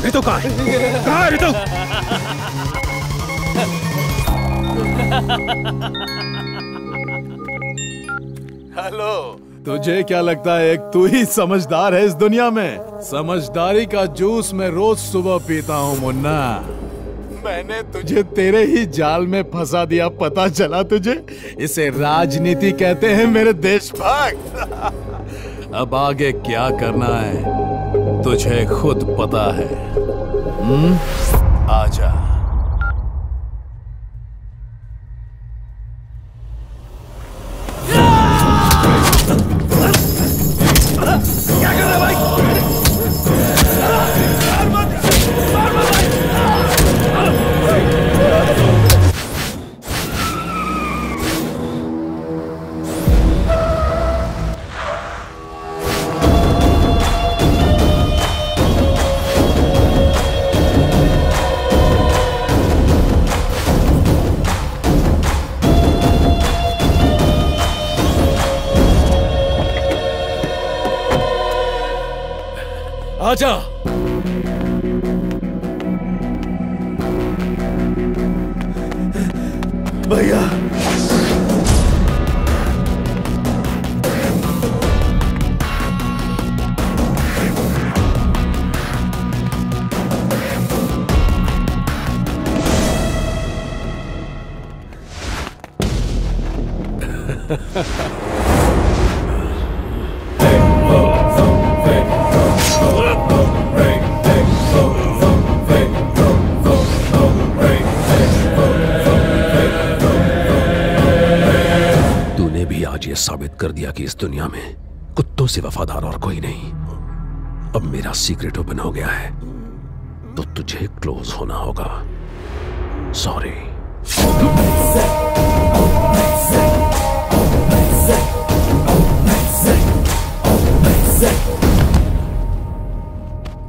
रितु कहाँ है रितु? हेलो, तुझे क्या लगता है एक तू ही समझदार है इस दुनिया में? समझदारी का जूस मैं रोज सुबह पीता हूँ मुन्ना। मैंने तुझे तेरे ही जाल में फंसा दिया, पता चला तुझे? इसे राजनीति कहते हैं मेरे देशभक्त। अब आगे क्या करना है तुझे खुद पता है। आजा। क्या कर रहे हो भाई? आजा। भैया तूने भी आज ये साबित कर दिया कि इस दुनिया में कुत्तों से वफादार और कोई नहीं। अब मेरा सीक्रेट ओपन हो गया है तो तुझे क्लोज होना होगा। सॉरी।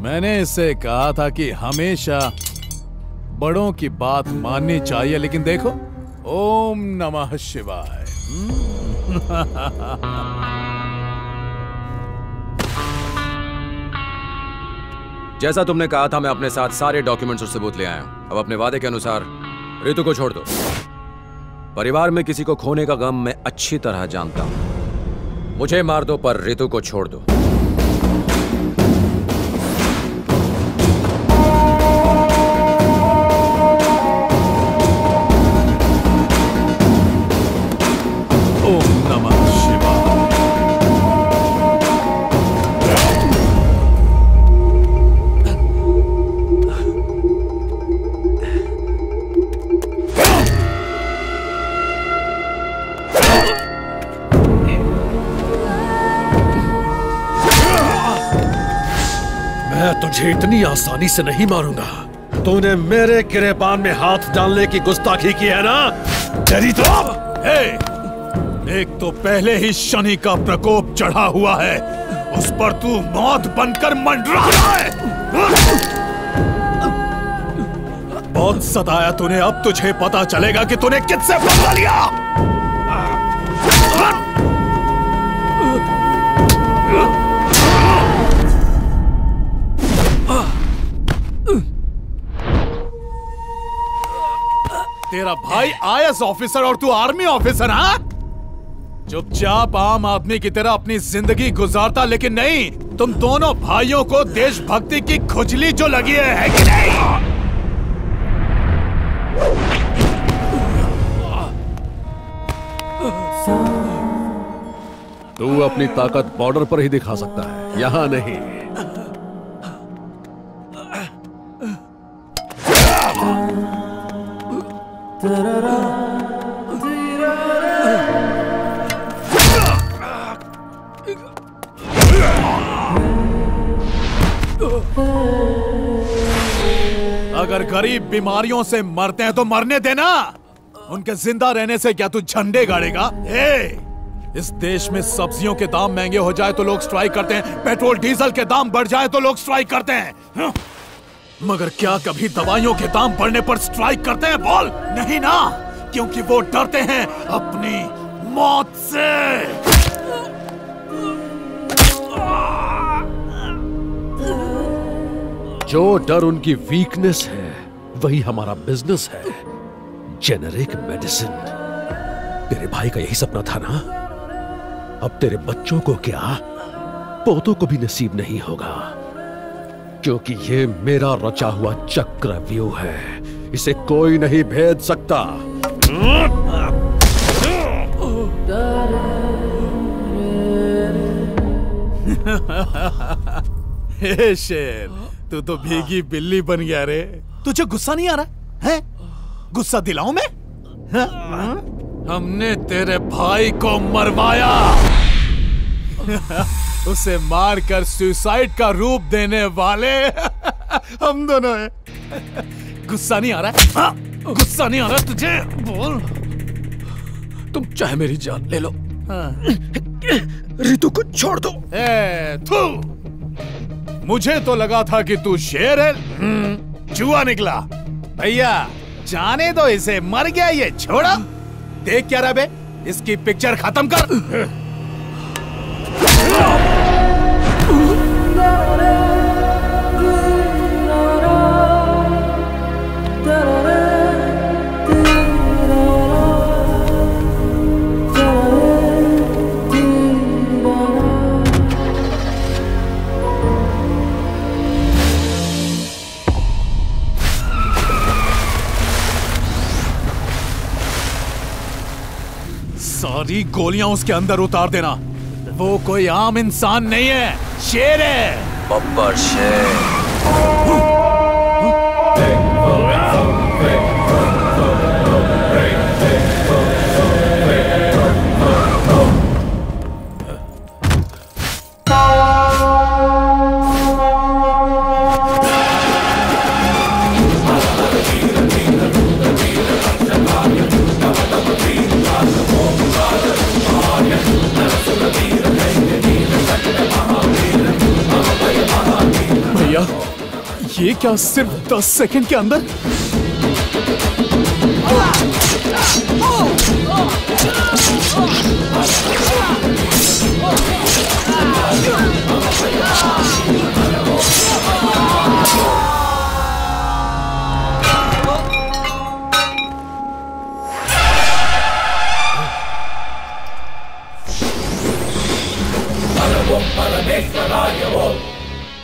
मैंने इससे कहा था कि हमेशा बड़ों की बात माननी चाहिए, लेकिन देखो, ओम नमः शिवाय। जैसा तुमने कहा था, मैं अपने साथ सारे डॉक्यूमेंट्स और सबूत ले आया हूं। अब अपने वादे के अनुसार रितु को छोड़ दो। परिवार में किसी को खोने का गम मैं अच्छी तरह जानता हूं। मुझे मार दो पर रितु को छोड़ दो। ओम नमः शिवाय। मैं तुझे इतनी आसानी से नहीं मारूंगा। तूने मेरे गिरेबान में हाथ डालने की गुस्ताखी की है ना? तेरी तो एक तो पहले ही शनि का प्रकोप चढ़ा हुआ है, उस पर तू मौत बनकर मंडरा रहा है। बहुत सताया तूने, अब तुझे पता चलेगा कि तूने किससे बदला लिया। तेरा भाई IAS ऑफिसर और तू आर्मी ऑफिसर, हाँ? चुपचाप आम आदमी की तरह अपनी जिंदगी गुजारता, लेकिन नहीं, तुम दोनों भाइयों को देशभक्ति की खुजली जो लगी है कि नहीं? तू अपनी ताकत बॉर्डर पर ही दिखा सकता है, यहां नहीं। अगर गरीब बीमारियों से मरते हैं तो मरने देना, उनके जिंदा रहने से क्या तू झंडे गाड़ेगा? इस देश में सब्जियों के दाम महंगे हो जाए तो लोग स्ट्राइक करते हैं, पेट्रोल डीजल के दाम बढ़ जाए तो लोग स्ट्राइक करते हैं, मगर क्या कभी दवाइयों के दाम बढ़ने पर स्ट्राइक करते हैं? बोल। नहीं ना, क्योंकि वो डरते हैं अपनी मौत से। जो डर उनकी वीकनेस है वही हमारा बिजनेस है, जेनेरिक मेडिसिन। तेरे भाई का यही सपना था ना? अब तेरे बच्चों को क्या, पोतों को भी नसीब नहीं होगा, क्योंकि ये मेरा रचा हुआ चक्रव्यूह है, इसे कोई नहीं भेद सकता। हे शेर, तू तो भीगी बिल्ली बन गया रे। तुझे गुस्सा नहीं आ रहा है? गुस्सा दिलाऊं मैं? हमने तेरे भाई को मरवाया, उसे मारकर सुसाइड का रूप देने वाले हम दोनों हैं। गुस्सा नहीं आ रहा है? गुस्सा नहीं आ रहा तुझे? बोल। तुम चाहे मेरी जान ले लो, रितु को छोड़ दो। थू, मुझे तो लगा था कि तू शेर है, चूहा निकला। भैया जाने दो इसे, मर गया ये, छोड़ो। देख क्या रहा बे, इसकी पिक्चर खत्म कर। सारी गोलियां उसके अंदर उतार देना। वो कोई आम इंसान नहीं है, शेर है। बब्बर शेर। ये क्या सिर्फ 10 सेकंड के अंदर?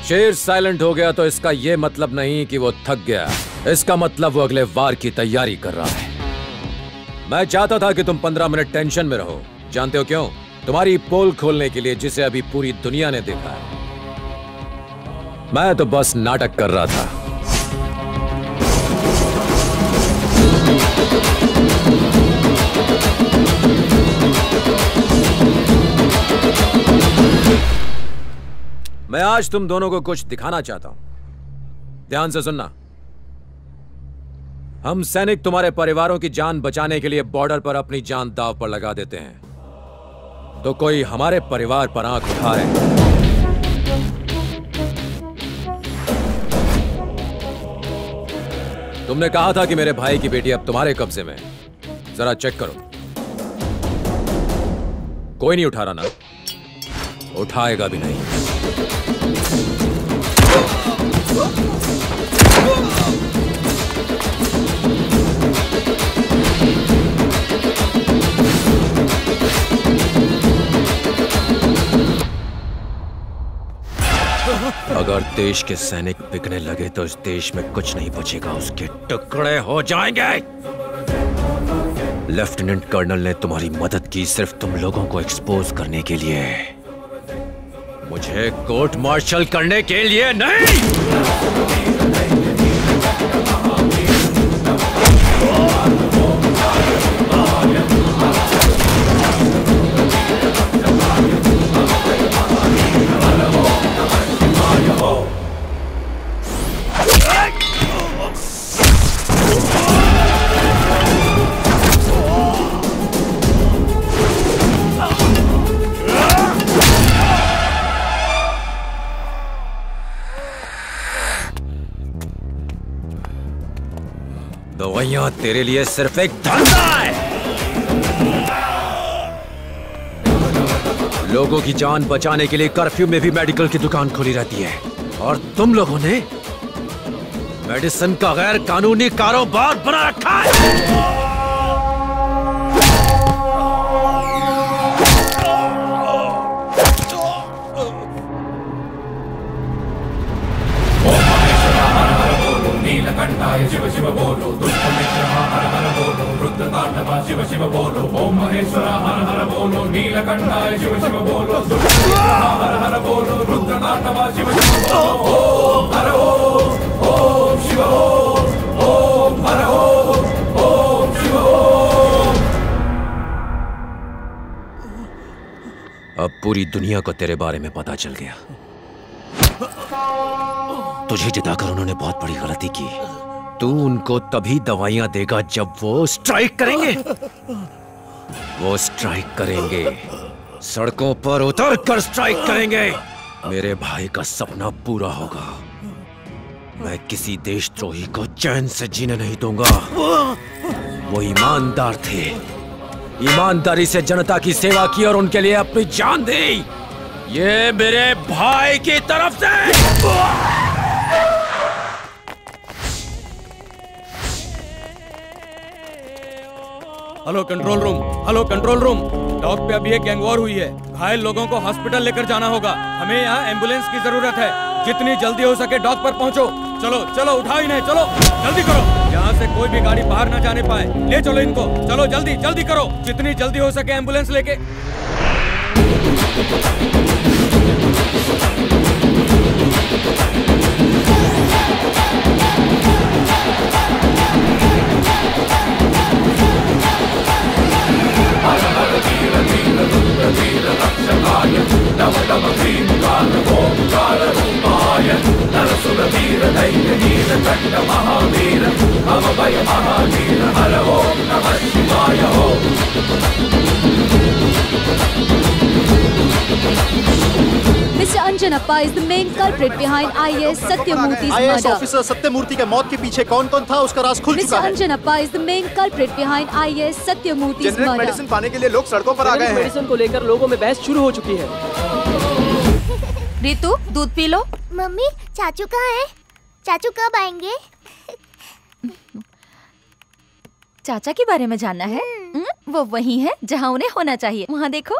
शेर साइलेंट हो गया तो इसका यह मतलब नहीं कि वो थक गया, इसका मतलब वो अगले वार की तैयारी कर रहा है। मैं चाहता था कि तुम 15 मिनट टेंशन में रहो। जानते हो क्यों? तुम्हारी पोल खोलने के लिए, जिसे अभी पूरी दुनिया ने देखा है। मैं तो बस नाटक कर रहा था। मैं आज तुम दोनों को कुछ दिखाना चाहता हूं, ध्यान से सुनना। हम सैनिक तुम्हारे परिवारों की जान बचाने के लिए बॉर्डर पर अपनी जान दांव पर लगा देते हैं, तो कोई हमारे परिवार पर आंख उठाए तुमने कहा था कि मेरे भाई की बेटी अब तुम्हारे कब्जे में, जरा चेक करो। कोई नहीं उठा रहा ना? उठाएगा भी नहीं। अगर देश के सैनिक बिकने लगे तो इस देश में कुछ नहीं बचेगा, उसके टुकड़े हो जाएंगे। लेफ्टिनेंट कर्नल ने तुम्हारी मदद की सिर्फ तुम लोगों को एक्सपोज करने के लिए, मुझे कोर्ट मार्शल करने के लिए नहीं। दवाइयां तेरे लिए सिर्फ एक धंधा है। लोगों की जान बचाने के लिए कर्फ्यू में भी मेडिकल की दुकान खुली रहती है, और तुम लोगों ने मेडिसिन का गैर कानूनी कारोबार बना रखा है। नीलकंठाय शिव शिव बोलो, दुष्ट मित्र हर हर बोलो, रुद्रतांडवा शिव शिव बोलो, ओम महेश्वरा हर हर बोलो, नीलकंठाय शिव शिव बोलो, दुष्ट मित्र हर हर बोलो, रुद्रतांडवा शिव शिव बोलो, ओम हर ओम शिव ओम हर ओम शिव ओम। अब पूरी दुनिया को तेरे बारे में पता चल गया। तुझे जिताकर उन्होंने बहुत बड़ी गलती की। तू उनको तभी दवाइयां देगा जब वो स्ट्राइक करेंगे। वो स्ट्राइक करेंगे, सड़कों पर उतर कर स्ट्राइक करेंगे। मेरे भाई का सपना पूरा होगा। मैं किसी देशद्रोही को चैन से जीने नहीं दूंगा। वो ईमानदार थे, ईमानदारी से जनता की सेवा की और उनके लिए अपनी जान दी। ये मेरे भाई की तरफ से। Hello control room, hello control room, dock पे अभी एक गैंग वॉर हुई है। घायल लोगों को हॉस्पिटल लेकर जाना होगा। हमें यहाँ एम्बुलेंस की जरूरत है। जितनी जल्दी हो सके डॉक पर पहुँचो। चलो चलो, उठाओ इन्हें, चलो जल्दी करो। यहाँ से कोई भी गाड़ी बाहर ना जाने पाए। ले चलो इनको, चलो जल्दी जल्दी करो। जितनी जल्दी हो सके एम्बुलेंस लेके। Mr. Anjanappa is the main culprit behind IAS Satyamurthy's murder. IAS officer Satyamurthy के मौत के पीछे कौन-कौन था उसका राज खुल चुका है। Mr. Anjanappa is the main culprit behind IAS Satyamurthy's generic murder. Medicine पाने के लिए लोग सड़कों पर आ गए हैं। मेडिसिन को लेकर लोगों में बहस शुरू हो चुकी है। रितु, दूध पी लो। मम्मी, चाचू कहाँ है? चाचू कब आएंगे? चाचा के बारे में जानना है? वो वही है जहाँ उन्हें होना चाहिए। वहाँ देखो।